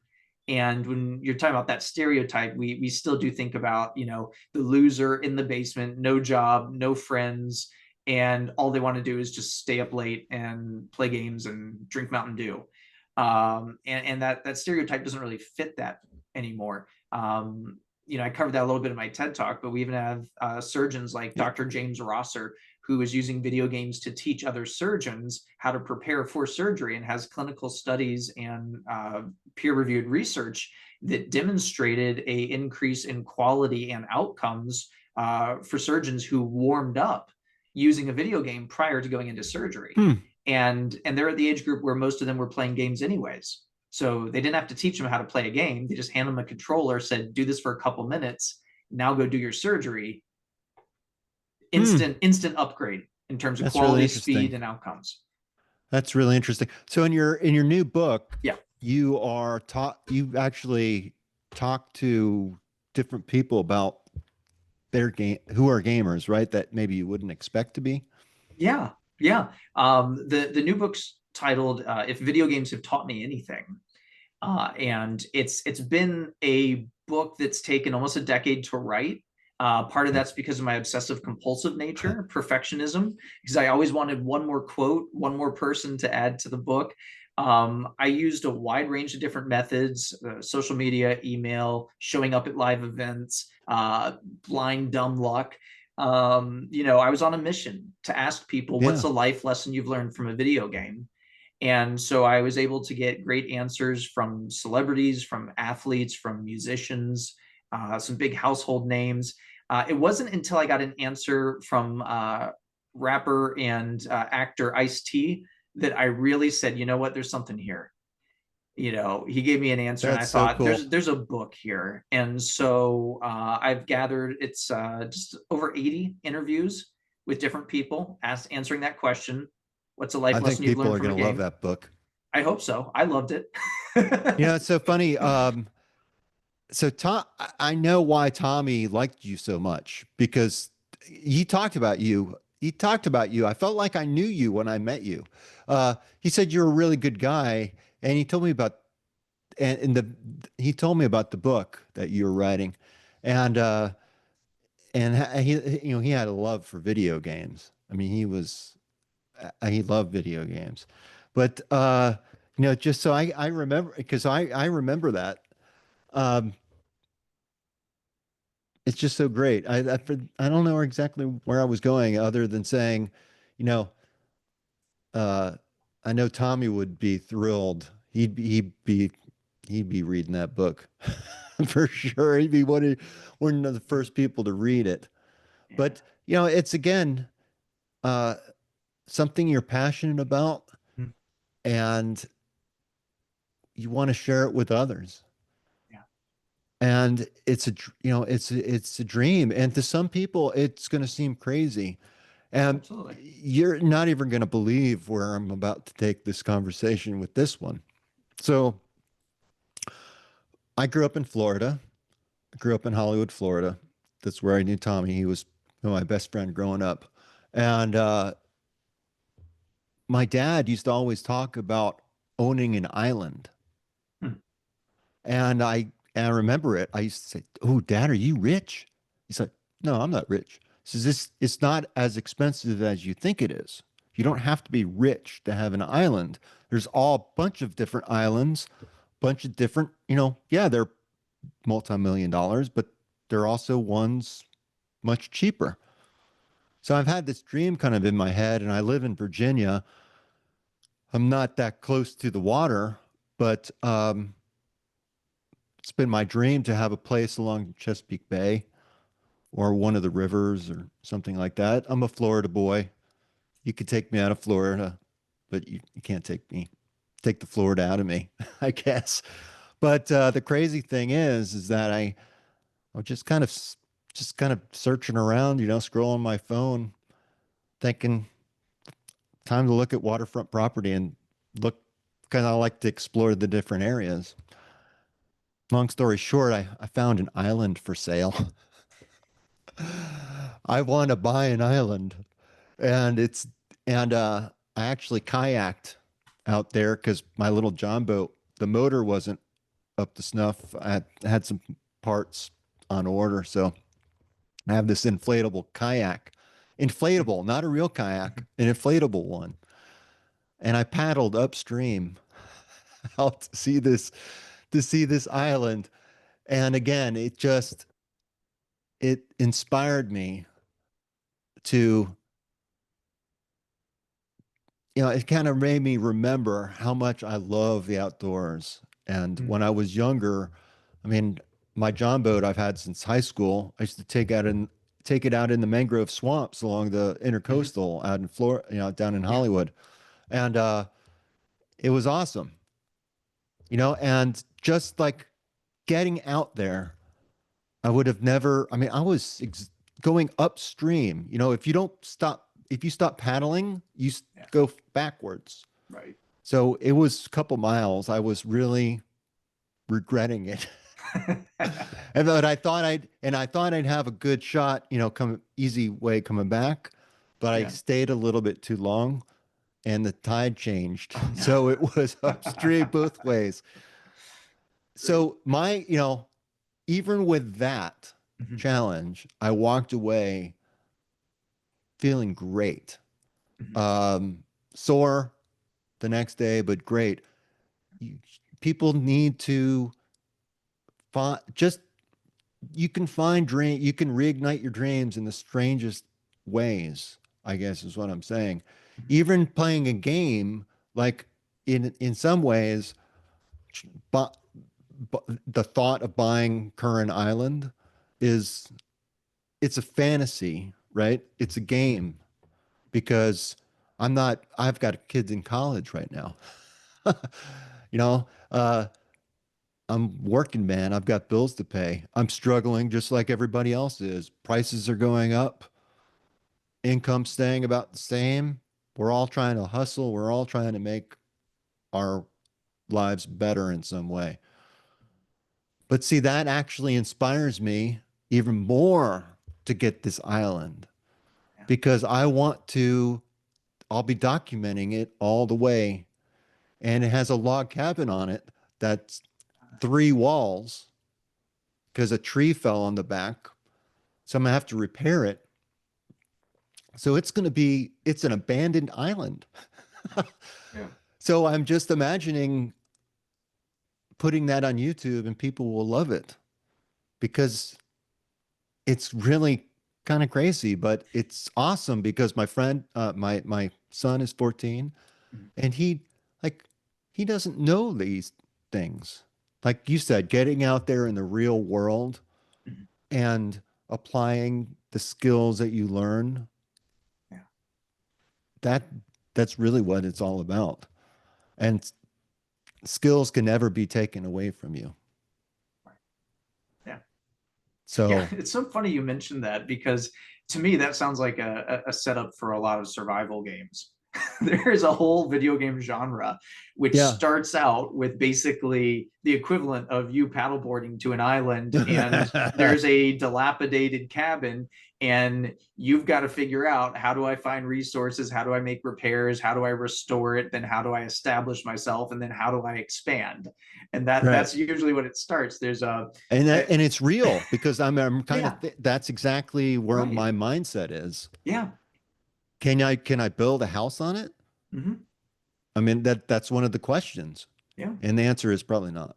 And when you're talking about that stereotype, we still do think about, the loser in the basement, no job, no friends, and all they want to do is just stay up late and play games and drink Mountain Dew. And that stereotype doesn't really fit that anymore. I covered that a little bit in my TED talk, but we even have surgeons like Dr. James Rosser, who is using video games to teach other surgeons how to prepare for surgery, and has clinical studies and peer-reviewed research that demonstrated a increase in quality and outcomes for surgeons who warmed up using a video game prior to going into surgery. Hmm. And they're at the age group where most of them were playing games anyways. So they didn't have to teach them how to play a game. They just hand them a controller, said, do this for a couple minutes. Now go do your surgery. Hmm. Instant upgrade in terms of That's really quality, interesting. speed, and outcomes. That's really interesting. So in your new book, Yeah. you actually talk to different people about their game who are gamers, right? That maybe you wouldn't expect to be. Yeah. Yeah. The new book's titled "If Video Games Have Taught Me Anything," and it's been a book that's taken almost a decade to write. Part of that's because of my obsessive compulsive nature, perfectionism, because I always wanted one more quote, one more person to add to the book. I used a wide range of different methods: social media, email, showing up at live events, blind dumb luck. I was on a mission to ask people, what's Yeah. a life lesson you've learned from a video game? And so I was able to get great answers from celebrities, from athletes, from musicians, some big household names. It wasn't until I got an answer from rapper and actor Ice-T that I really said, you know what, there's something here. He gave me an answer and I That's so thought cool. there's a book here. And so I've gathered, it's just over 80 interviews with different people answering that question. What's a life I think lesson you've people learned are from a going to love game? that book. I hope so. I loved it. It's so funny. So Tom, I know why Tommy liked you so much because he talked about you. He talked about you. I felt like I knew you when I met you. He said you're a really good guy, and he told me about and the he told me about the book that you were writing, and he had a love for video games. I mean, he loved video games, but just so I remember because I remember that. Um, it's just so great. I don't know exactly where I was going other than saying, you know, uh, I know Tommy would be thrilled. He'd be reading that book for sure. He'd be one of the first people to read it. Yeah. But it's again uh, something you're passionate about, Mm. and you want to share it with others. Yeah. And it's a dream. And to some people, it's going to seem crazy. And Absolutely. you're not even going to believe where I'm about to take this conversation with this one. So I grew up in Florida. I grew up in Hollywood, Florida. That's where I knew Tommy. He was my best friend growing up. And my dad used to always talk about owning an island. Mm. And I remember it. I used to say, "Oh, Dad, are you rich?" He's like, "No, I'm not rich." He says, it's not as expensive as you think it is. You don't have to be rich to have an island. There's all a bunch of different islands, bunch of different, yeah, they're multi-million dollars, but they're also ones much cheaper. So I've had this dream kind of in my head, and I live in Virginia. I'm not that close to the water, but it's been my dream to have a place along Chesapeake Bay or one of the rivers or something like that. I'm a Florida boy. You could take me out of Florida, but you can't take the Florida out of me, I guess. But the crazy thing is that I was just kind of searching around, scrolling my phone, thinking time to look at waterfront property and look kind of like to explore the different areas. Long story short, I found an island for sale. I want to buy an island, and I actually kayaked out there because my little John boat, the motor wasn't up to snuff. I had some parts on order, so I have this inflatable kayak, inflatable, not a real kayak, Mhm. an inflatable one, and I paddled upstream out to see this island, and again, it inspired me to it kind of made me remember how much I love the outdoors. And Mm. when I was younger, I mean, my John boat I've had since high school. I used to take it out in the mangrove swamps along the Mhm. intercoastal out in Florida, down in Yeah. Hollywood. And it was awesome, and just like getting out there, I would have never, I mean, I was going upstream. If you stop paddling, Yeah. go backwards. Right. So it was a couple miles. I was really regretting it. And I thought I'd have a good shot, come easy way coming back, but I Yeah. stayed a little bit too long and the tide changed. Oh So it was no. upstream both ways. Great. So even with that Mhm. challenge, I walked away feeling great. Mhm. Um, Sore the next day, but great. You, People need to find just you can reignite your dreams in the strangest ways, I guess is what I'm saying. Mhm. Even playing a game like in some ways, but, the thought of buying Curren Island is it's a fantasy, right? It's a game because I've got kids in college right now. You know, I'm working, man. I've got bills to pay. I'm struggling just like everybody else is. Prices are going up, income staying about the same. We're all trying to hustle. We're all trying to make our lives better in some way. But see, that actually inspires me even more to get this island Yeah. because I'll be documenting it all the way. And it has a log cabin on it that's 3 walls because a tree fell on the back. So I'm gonna have to repair it. So it's an abandoned island. Yeah. So I'm just imagining putting that on YouTube and people will love it because it's really kind of crazy, but it's awesome because my friend, my son is 14 Mhm. and like, he doesn't know these things. Like you said, getting out there in the real world Mhm. and applying the skills that you learn, Yeah. that that's really what it's all about. And skills can never be taken away from you. Right. Yeah. Yeah, So, it's so funny you mentioned that because to me that sounds like a setup for a lot of survival games. There is a whole video game genre which yeah. starts out with basically the equivalent of you paddleboarding to an island, and there's a dilapidated cabin, and you've got to figure out, how do I find resources, how do I make repairs, how do I restore it, then how do I establish myself, and then how do I expand. And Right. that's usually what it starts. There's a And it's real because I'm kind yeah, of that's exactly where right. my mindset is. Yeah. Can I build a house on it? Hmm. I mean, that's one of the questions. Yeah. And the answer is probably not.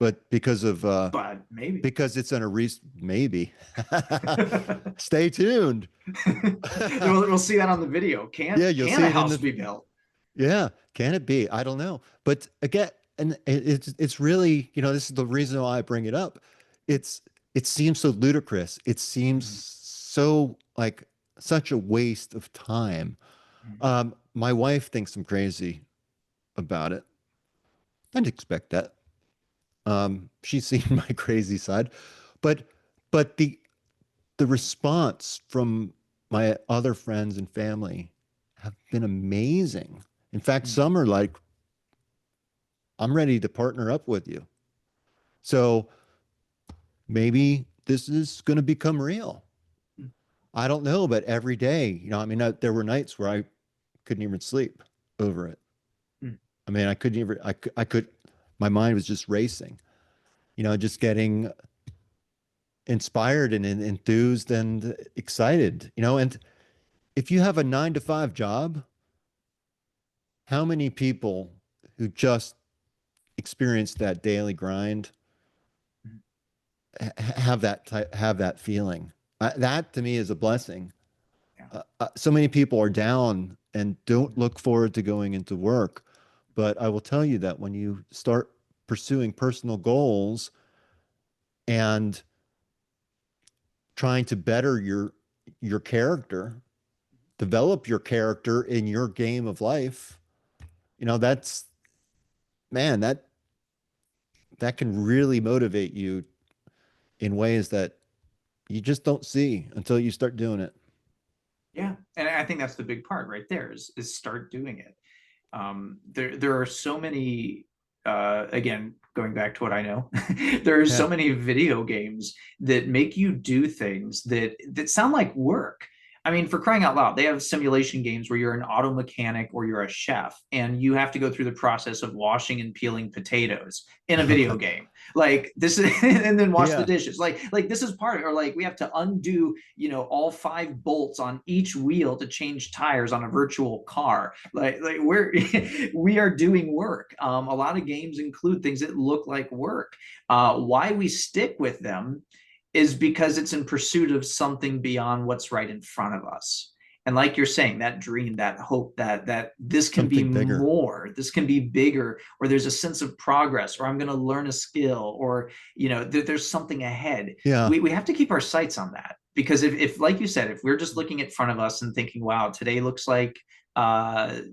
But But maybe. because it's in a maybe. Stay tuned. We'll see that on the video. Yeah, you'll Can see a it in house the be built? yeah. Can it be? I don't know. But again, and it's really, this is the reason why I bring it up. It's it seems so ludicrous. It seems Mhm. so like such a waste of time. Mhm. My wife thinks I'm crazy about it. I didn't expect that. She's seen my crazy side, but the response from my other friends and family have been amazing. In fact, Mhm. some are like, I'm ready to partner up with you. So maybe this is going to become real. I don't know, but every day, I mean, there were nights where I couldn't even sleep over it. Mhm. I mean, I couldn't even, I could, my mind was just racing, just getting inspired and enthused and excited, and if you have a 9 to 5 job, how many people who just experience that daily grind Mhm. have that feeling? That to me is a blessing. Yeah. So many people are down and don't look forward to going into work, but I will tell you that when you start pursuing personal goals and trying to better your character, develop your character in your game of life, that's man, that can really motivate you in ways that you just don't see until you start doing it. Yeah, and I think that's the big part right there, is start doing it. There are so many, again, going back to what I know, there are Yeah. so many video games that make you do things that sound like work. I mean, for crying out loud, they have simulation games where you're an auto mechanic or you're a chef and you have to go through the process of washing and peeling potatoes in a video game. Like this is, and then wash the Yeah. dishes. Like this is part of, or like we have to undo, all 5 bolts on each wheel to change tires on a virtual car. Like we're we are doing work. A lot of games include things that look like work. Why we stick with them is because it's in pursuit of something beyond what's right in front of us. And like you're saying, that dream, that hope, that this can be Something bigger. more, this can be bigger, or there's a sense of progress, or I'm going to learn a skill, or there's something ahead. Yeah. We have to keep our sights on that, because if like you said, if we're just looking in front of us and thinking, wow, today looks like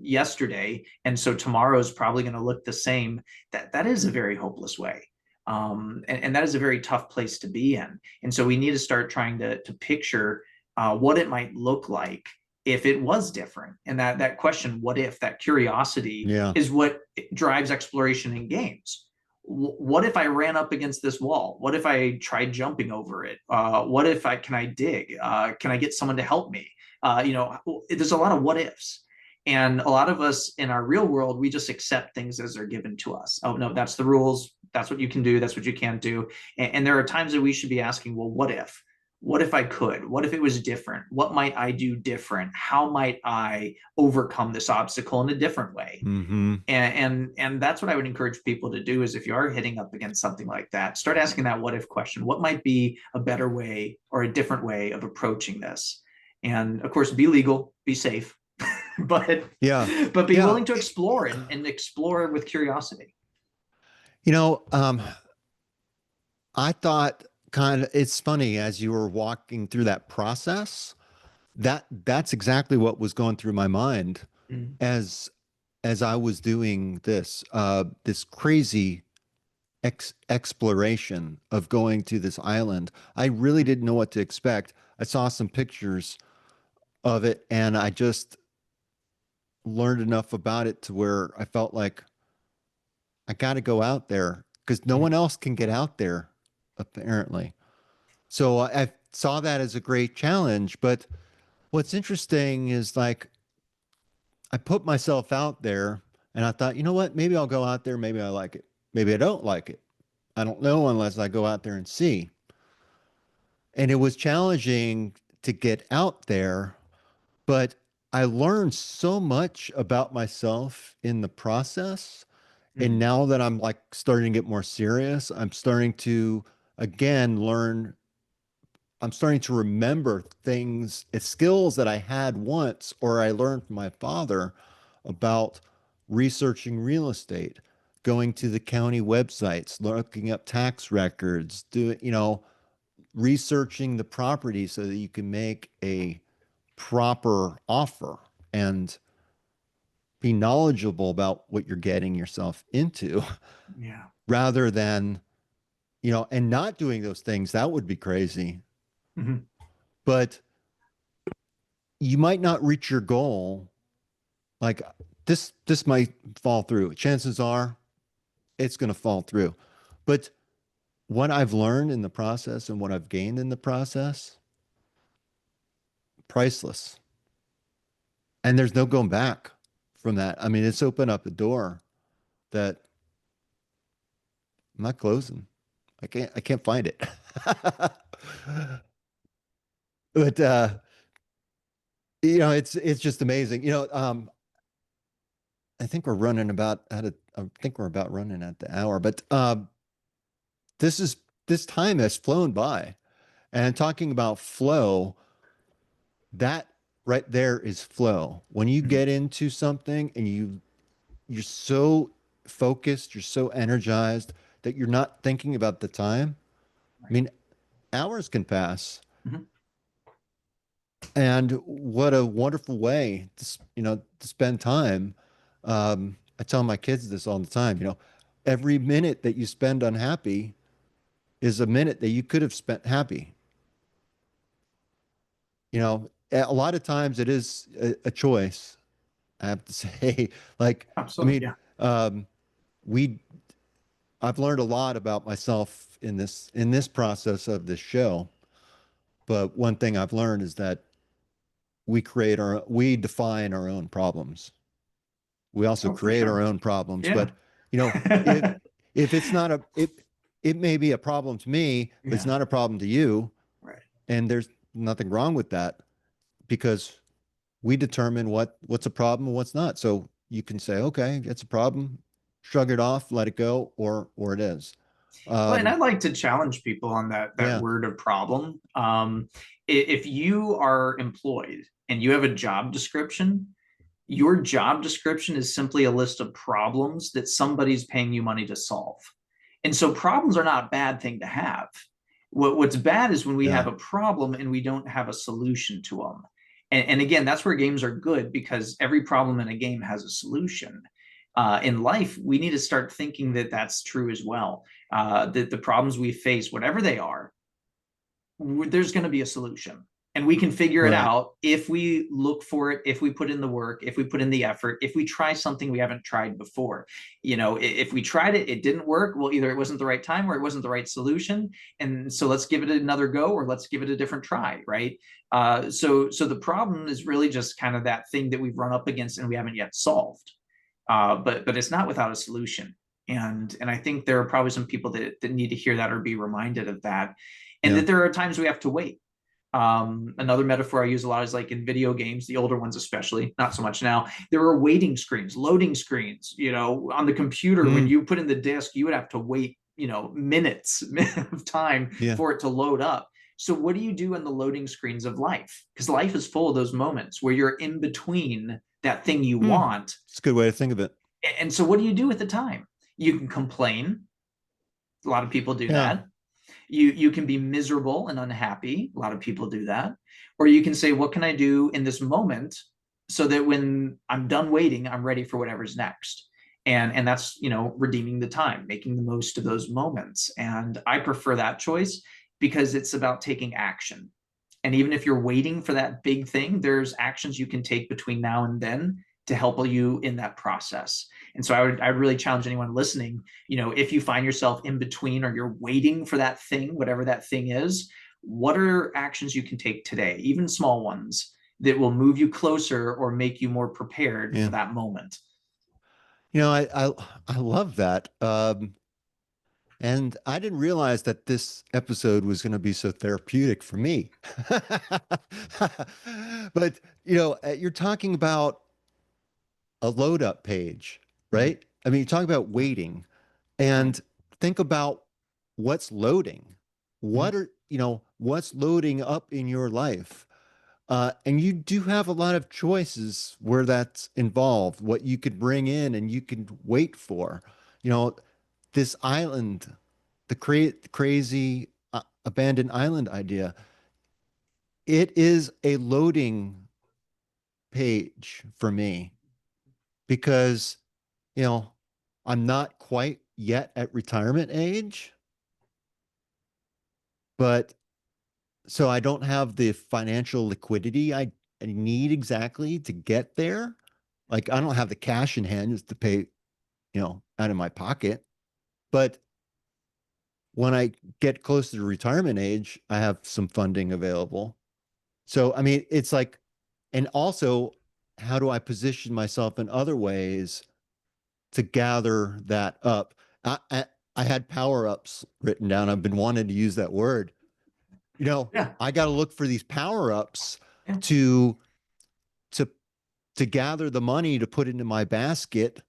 yesterday, and so tomorrow is probably going to look the same, that is a very hopeless way. And that is a very tough place to be in. And so we need to start trying to picture what it might look like if it was different. And that question, what if, that curiosity Yeah. is what drives exploration in games. What if I ran up against this wall? What if I tried jumping over it? What if can I dig? Can I get someone to help me? There's a lot of what ifs. And a lot of us in our real world, we just accept things as they're given to us. Oh, no, that's the rules. That's what you can do. That's what you can't do. And there are times that we should be asking, well, what if? What if I could? What if it was different? What might I do different? How might I overcome this obstacle in a different way? Mm-hmm. And that's what I would encourage people to do, is if you are hitting up against something like that, start asking that what if question. What might be a better way or a different way of approaching this? And of course, be legal, be safe, but be willing to explore and explore with curiosity. I thought it's funny, as you were walking through that process, that's exactly what was going through my mind Mm. as I was doing this crazy exploration of going to this island. I really didn't know what to expect. I saw some pictures of it, and I just learned enough about it to where I felt like I got to go out there, because no one else can get out there, apparently. So I saw that as a great challenge. But what's interesting is, like, I put myself out there and I thought, you know what? Maybe I'll go out there. Maybe I like it. Maybe I don't like it. I don't know unless I go out there and see. And it was challenging to get out there, but I learned so much about myself in the process. And Mm. now that I'm like starting to get more serious, I'm starting to again learn. I'm starting to remember things, skills that I had once, or I learned from my father about researching real estate, going to the county websites, looking up tax records, researching the property so that you can make a proper offer and be knowledgeable about what you're getting yourself into Yeah. rather than, and not doing those things. That would be crazy. Mm-hmm. But you might not reach your goal. Like, this might fall through. Chances are it's going to fall through. But what I've learned in the process and what I've gained in the process, priceless. And there's no going back from that. I mean, it's opened up a door that I'm not closing. I can't find it. But it's just amazing. I think we're running about I think we're about running at the hour, but this time has flown by. And talking about flow, that right there is flow. When you Mm-hmm. get into something and you're so focused, you're so energized that you're not thinking about the time. I Right. mean, hours can pass. Mm-hmm. And what a wonderful way to spend time. I tell my kids this all the time, every minute that you spend unhappy is a minute that you could have spent happy. A lot of times it is a choice, I have to say. Like, I Absolutely. mean, Yeah. um, we, I've learned a lot about myself in this process of this show. But one thing I've learned is that we define our own problems. We also Oh, for create our sure. own problems. Yeah. But you know, if if it's not it may be a problem to me, but it's Yeah. not a problem to you, Right. and there's nothing wrong with that, because we determine what's a problem and what's not. So you can say, okay, it's a problem, shrug it off, let it go, or it is. Well, and Um, I'd like to challenge people on that yeah, word of problem. If you are employed and you have a job description, your job description is simply a list of problems that somebody's paying you money to solve. And so problems are not a bad thing to have. What's bad is when we have Yeah. a problem and we don't have a solution to them. And again, that's where games are good, because every problem in a game has a solution. In life, we need to start thinking that that's true as well. That the problems we face, whatever they are, there's going to be a solution, and we can figure it Right. out if we look for it, if we put in the work, if we put in the effort, if we try something we haven't tried before. If we tried it, it didn't work, well, either it wasn't the right time or it wasn't the right solution, and so let's give it another go, or let's give it a different try, right? So the problem is really just kind of that thing that we've run up against and we haven't yet solved. But it's not without a solution. And I think there are probably some people that need to hear that or be reminded of that, and Yeah. that there are times we have to wait. Another metaphor I use a lot is like in video games, the older ones especially, not so much now. There are waiting screens, loading screens. On the computer, when Mm, you put in the disk, you would have to wait, minutes of time yeah. for it to load up. So what do you do in the loading screens of life? Because life is full of those moments where you're in between that thing you Mm. want. It's a good way to think of it. And so what do you do at the time? You can complain. A lot of people do Yeah. that. You can be miserable and unhappy. A lot of people do that. Or you can say, what can I do in this moment so that when I'm done waiting, I'm ready for whatever's next? And that's, redeeming the time, making the most of those moments. And I prefer that choice because it's about taking action. And even if you're waiting for that big thing, there's actions you can take between now and then to help you in that process. And so I would really challenge anyone listening, if you find yourself in between or you're waiting for that thing, whatever that thing is, what are actions you can take today, even small ones, that will move you closer or make you more prepared Yeah. for that moment? I love that. And I didn't realize that this episode was going to be so therapeutic for me. But, you're talking about a load up page, Mhm. right? I mean, you talk about waiting Right. and think about what's loading. Mhm. What's loading up in your life? And you do have a lot of choices where that's involved, what you could bring in and you can wait for. You know, this island, the crazy abandoned island idea, it is a loading page for me because, you know, I'm not quite yet at retirement age, but so I don't have the financial liquidity I need exactly to get there. Like I don't have the cash in hand just to pay, out of my pocket. But when I get closer to retirement age, I have some funding available. So, I mean, it's like, and also, how do I position myself in other ways to gather that up? I, I, I had power ups written down. I've been wanting to use that word. Yeah. I got to look for these power ups Yeah. to to to gather the money to put into my basket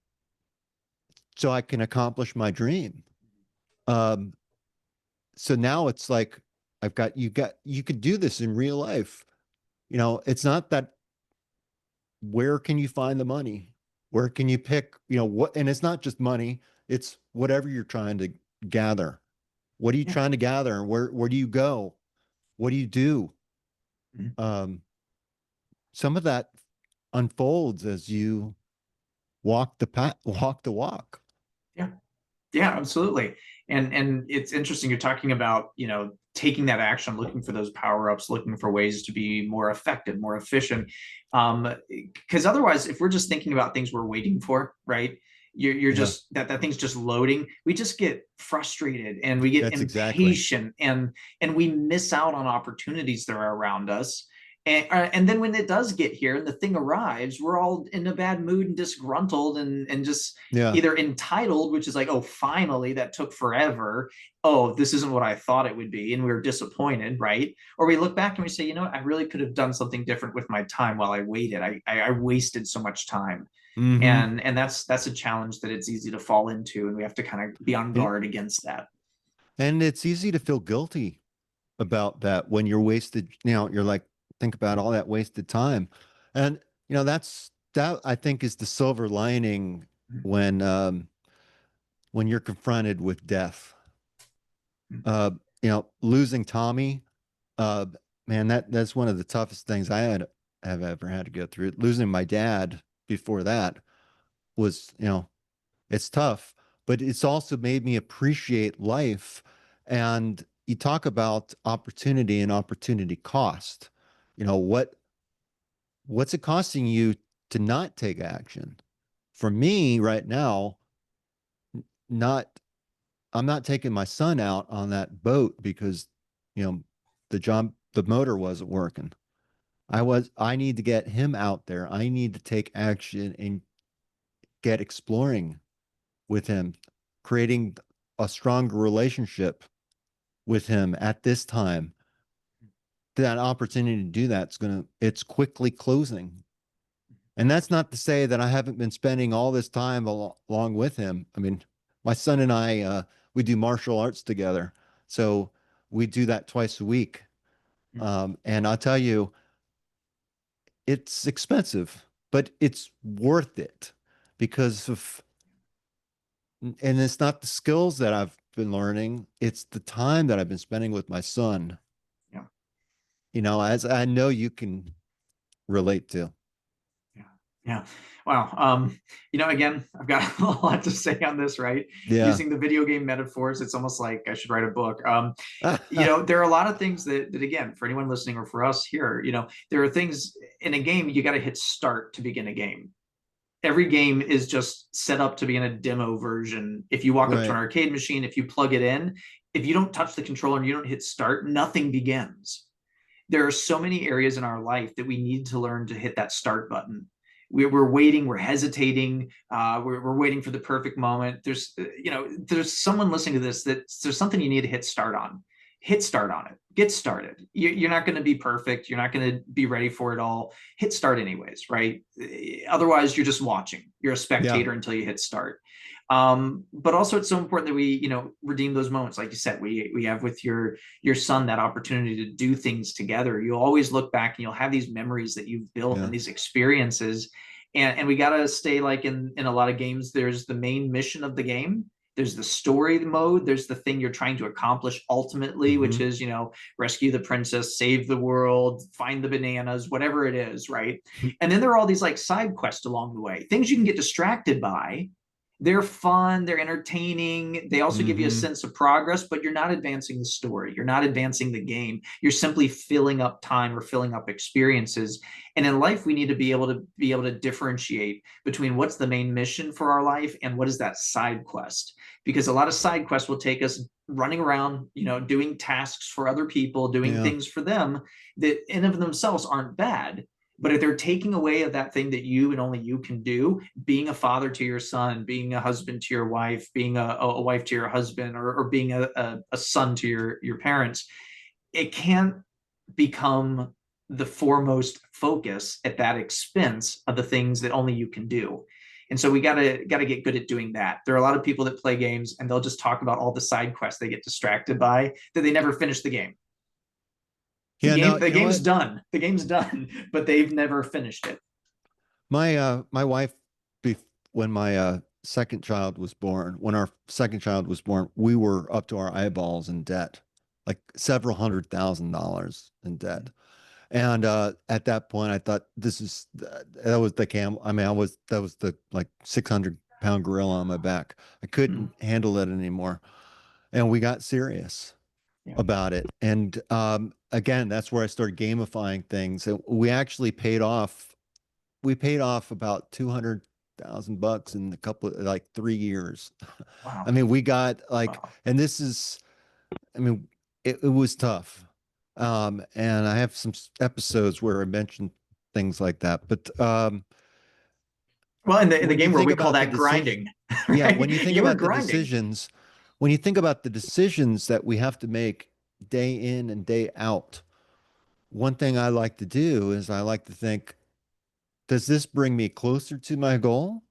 so I can accomplish my dream. Um, so now it's like you could do this in real life. It's not that where can you find the money? Where can you pick, what, and it's not just money, it's whatever you're trying to gather. What are you Yeah. trying to gather? And where do you go? What do you do? Mhm. Um, some of that unfolds as you walk the walk. Yeah. Yeah, absolutely. And it's interesting you're talking about, taking that action, looking for those power-ups, looking for ways to be more effective, more efficient. Because otherwise, if we're just thinking about things we're waiting for, right? You're Yeah, just that thing's just loading. We just get frustrated and we get that's exactly. impatient, and we miss out on opportunities that are around us. And then when it does get here and the thing arrives, we're all in a bad mood and disgruntled and just Yeah. either entitled, which is like, oh, finally, that took forever. Oh, this isn't what I thought it would be. And we were disappointed, right? Or we look back and we say, what? I really could have done something different with my time while I waited. I wasted so much time. Mm-hmm. And that's a challenge that it's easy to fall into. And we have to kind of be on And, guard against that. and it's easy to feel guilty about that when you're wasted. You're like, think about all that wasted time. And, that I think is the silver lining when you're confronted with death. Uh, losing Tommy, uh, man, that's one of the toughest things have ever had to go through. Losing my dad before that was, it's tough, but it's also made me appreciate life. And you talk about opportunity and opportunity cost. You know, what's it costing you to not take action? For me right now, not I'm not taking my son out on that boat because, you know, the motor wasn't working. I need to get him out there. I need to take action and get exploring with him, creating a stronger relationship with him at this time. That opportunity to do it's quickly closing. And that's not to say that I haven't been spending all this time along with him. I mean, my son and I, we do martial arts together. So we do that twice a week. And I'll tell you, it's expensive, but it's worth it because and it's not the skills that I've been learning, it's the time that I've been spending with my son, Yeah. as I know you can relate to. Yeah. Yeah. Wow. Again, I've got a lot to say on this, right? Yeah. Using the video game metaphors, it's almost like I should write a book. There are a lot of things that again, for anyone listening or for us here, there are things in a game you got to hit start to begin a game. Every game is just set up to be in a demo version. If you walk up to an Right. arcade machine, if you plug it in, if you don't touch the controller and you don't hit start, nothing begins. There are so many areas in our life that we need to learn to hit that start button. We're waiting, we're hesitating, we're waiting for the perfect moment. There's someone listening to this that there's something you need to hit start on. Hit start on it. Get started. You're not going to be perfect. You're not going to be ready for it all. Hit start anyways, right? Otherwise, you're just watching. You're a Yeah. spectator until you hit start. But also it's so important that we redeem those moments, like you said, we have with your son that opportunity to do things together. You'll always look back and you'll have these memories that you've built Yeah. and these experiences, and we got to stay, like in a lot of games, there's the main mission of the game, there's the story mode, there's the thing you're trying to accomplish ultimately, which Mm-hmm. is rescue the princess, save the world, find the bananas, whatever it is, right? And then there are all these like side quests along the way, things you can get distracted by. They're fun, they're entertaining, they also give you a Mm-hmm. sense of progress, but you're not advancing the story, you're not advancing the game, you're simply filling up time or filling up experiences. And in life we need to be able to differentiate between what's the main mission for our life and what is that side quest, because a lot of side quests will take us running around, doing tasks for other people, doing Yeah. things for them that in of themselves aren't bad. But if they're taking away of that thing that you and only you can do, being a father to your son, being a husband to your wife, being a wife to your husband, or being a son to your parents, it can't become the foremost focus at that expense of the things that only you can do. And so we gotta get good at doing that. There are a lot of people that play games and they'll just talk about all the side quests they get distracted by, that they never finish the game. The Yeah. game No, the you know game's what? done. The game's done, but they've never finished it. My wife, when my second child was born, when our second child was born, we were up to our eyeballs in debt, like several $100,000 in debt. And at that point, I thought that was the cam. I mean, that was the like 600-pound gorilla on my back. I Mm. couldn't handle it anymore, and we got serious Yeah. about it. And again, that's where I started gamifying things. And we actually paid off. We paid off about $200,000 in a couple of like 3 years. I Wow. mean, we got like, Wow. and this is, I mean, it was tough. And I have some episodes where I mentioned things like that. But Well, in the when you game world, think we call about the that decision, grinding, yeah, right? when you think You were about the grinding. decisions, when you think about the decisions that we have to make day in and day out, one thing I like to do is I like to think, does this bring me closer to my goal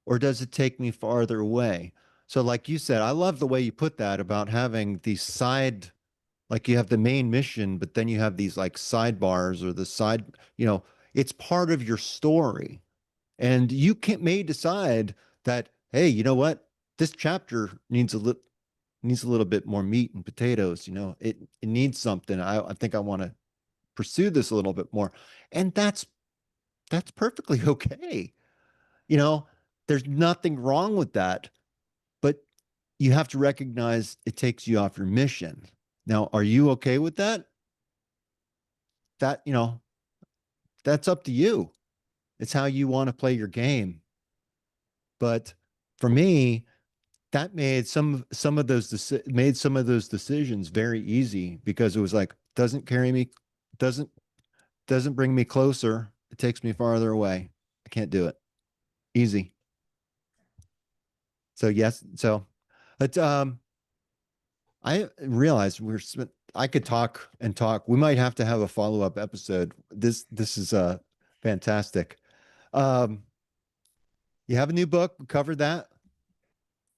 or does it take me farther away? So, like you said, I love the way you put that about having these side, Like you have the main mission, but then you have these like sidebars or the side, you know, it's part of your story. And you can may decide that, hey, you know what? This chapter needs a little bit more meat and potatoes, you know. It needs something. I think I want to pursue this a little bit more. And that's perfectly okay. You know, there's nothing wrong with that, but you have to recognize it takes you off your mission. Now, are you okay with that? That, you know, that's up to you. It's how you want to play your game. But for me, that made some of those made some of those decisions very easy because it was like doesn't carry me, doesn't doesn't bring me closer. It takes me farther away. I can't do it. Easy. So yes, so but I realized I could talk and talk. We might have to have a follow-up episode. This is fantastic. Um, you have a new book, we covered that,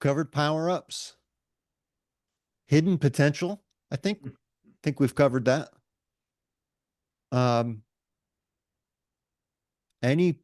covered power-ups, hidden potential. I think we've covered that. Um, any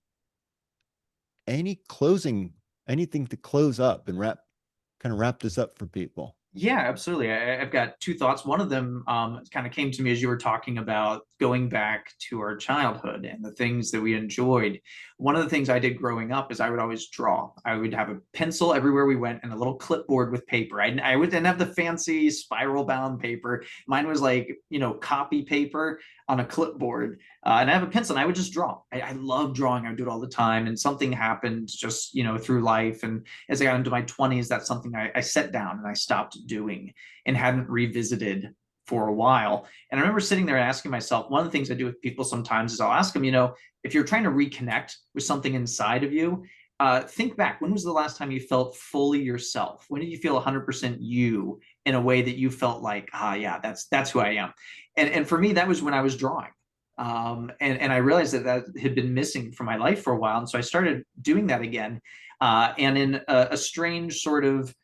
any closing anything to close up and wrap this up for people. Yeah, absolutely. I've got two thoughts. One of them kind of came to me as you were talking about going back to our childhood and the things that we enjoyed. One of the things I did growing up is I would always draw. I would have a pencil everywhere we went and a little clipboard with paper. Didn't have the fancy spiral bound paper. Mine was like, copy paper on a clipboard. And I have a pencil and I would just draw. I love drawing. I would do it all the time. And something happened just, through life. And as I got into my 20s, that's something I set down and I stopped doing and hadn't revisited for a while. And I remember sitting there and asking myself, one of the things I do with people sometimes is I'll ask them, if you're trying to reconnect with something inside of you, think back. When was the last time you felt fully yourself? When did you feel 100% you in a way that you felt like, yeah, that's who I am? And for me, that was when I was drawing. And I realized that had been missing from my life for a while. And so I started doing that again. And in a strange sort of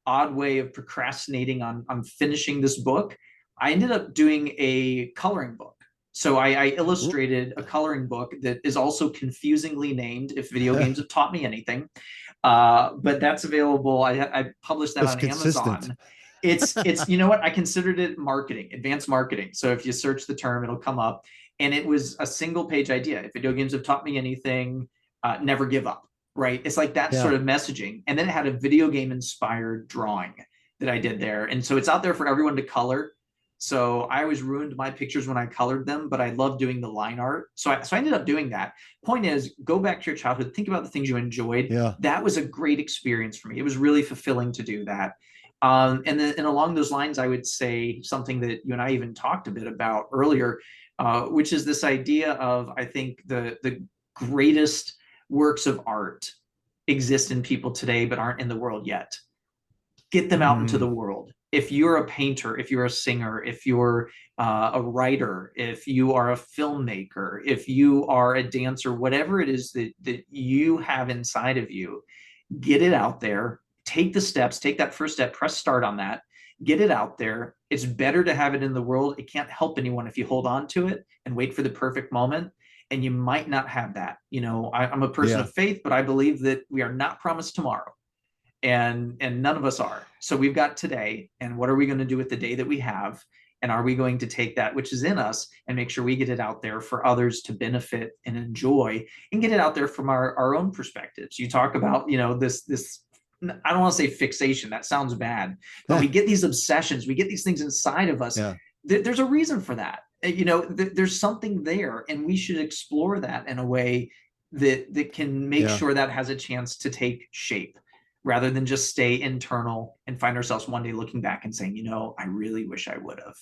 odd way of procrastinating on finishing this book, I ended up doing a coloring book. So I illustrated a coloring book that is also confusingly named If Video Games Have Taught Me Anything. But that's available. I published that It's on consistent. Amazon. It's you know what? I considered it marketing, advanced marketing. So if you search the term, it'll come up. And it was a single page idea. If video games have taught me anything, never give up, right? It's like that Yeah. sort of messaging. And then it had a video game inspired drawing that I did there. And so it's out there for everyone to color. So I always ruined my pictures when I colored them, but I love doing the line art. So I ended up doing that. Point is, go back to your childhood, think about the things you enjoyed. Yeah. That was a great experience for me. It was really fulfilling to do that. And along those lines, I would say something that you and I even talked a bit about earlier, which is this idea of, I think, the greatest works of art exist in people today, but aren't in the world yet. Get them out into the world. If you're a painter, if you're a singer, if you're a writer, if you are a filmmaker, if you are a dancer, whatever it is that you have inside of you, get it out there, take the steps, take that first step, press start on that, get it out there. It's better to have it in the world. It can't help anyone if you hold on to it and wait for the perfect moment. And you might not have that. I'm a person Yeah. of faith, but I believe that we are not promised tomorrow. And none of us are. So we've got today. And what are we going to do with the day that we have? And are we going to take that which is in us and make sure we get it out there for others to benefit and enjoy, and get it out there from our own perspectives? You talk about, this, I don't want to say fixation, that sounds bad, but we get these obsessions, we get these things inside of us. Yeah. There's a reason for that. There's something there, and we should explore that in a way that can make sure that has a chance to take shape, rather than just stay internal and find ourselves one day looking back and saying, I really wish I would have.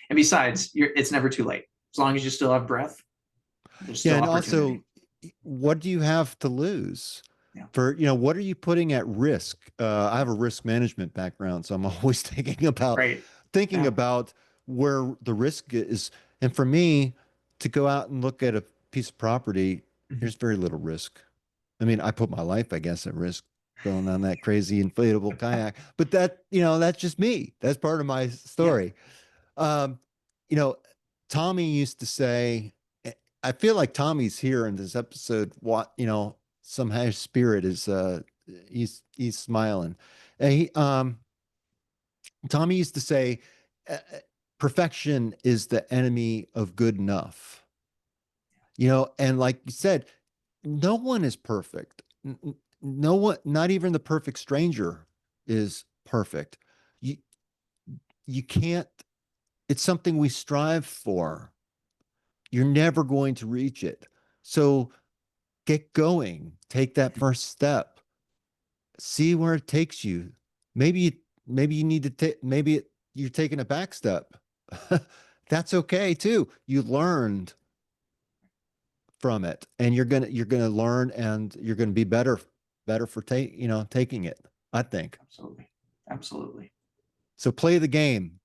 And besides, it's never too late. As long as you still have breath, there's still And opportunity. also, what do you have to lose? Yeah. For, what are you putting at risk? I have a risk management background, so I'm always thinking about Right. where the risk is. And for me, to go out and look at a piece of property, there's very little risk. I mean, I put my life, I guess, at risk going on that crazy inflatable kayak, but that's just me. That's part of my story. Um, you know, Tommy used to say, I feel like Tommy's here in this episode. What, somehow his spirit is, he's smiling. And Tommy used to say, perfection is the enemy of good enough. And like you said, no one is perfect. No one, not even the perfect stranger is perfect. You, you can't, it's something we strive for. You're never going to reach it. So get going, take that first step, see where it takes you. Maybe you need to take, you're taking a back step. That's okay too. You learned from it, and you're gonna learn, and you're gonna be better for taking it, I think. Absolutely. Absolutely. So play the game.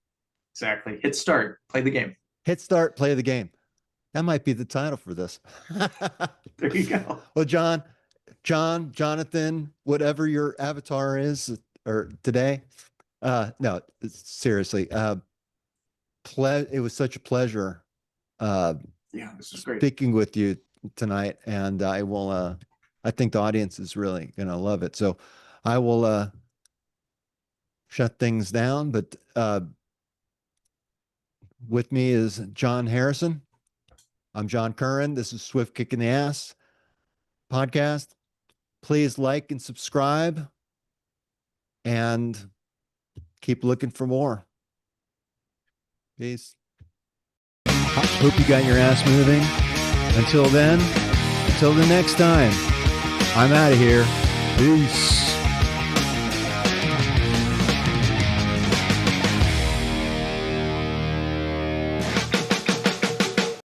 Exactly. Hit start, play the game. Hit start, play the game. That might be the title for this. There you go. Well, Jonathan, whatever your avatar is, or today, no, seriously, it was such a pleasure, Yeah, this is great. speaking with you tonight, and I think the audience is really gonna love it. So I will shut things down, but with me is John Harrison. I'm John Curren. This is Swift Kick in the Ass podcast. Please like and subscribe, and keep looking for more. Peace. Hope you got your ass moving. Until then, until the next time, I'm out of here. Peace.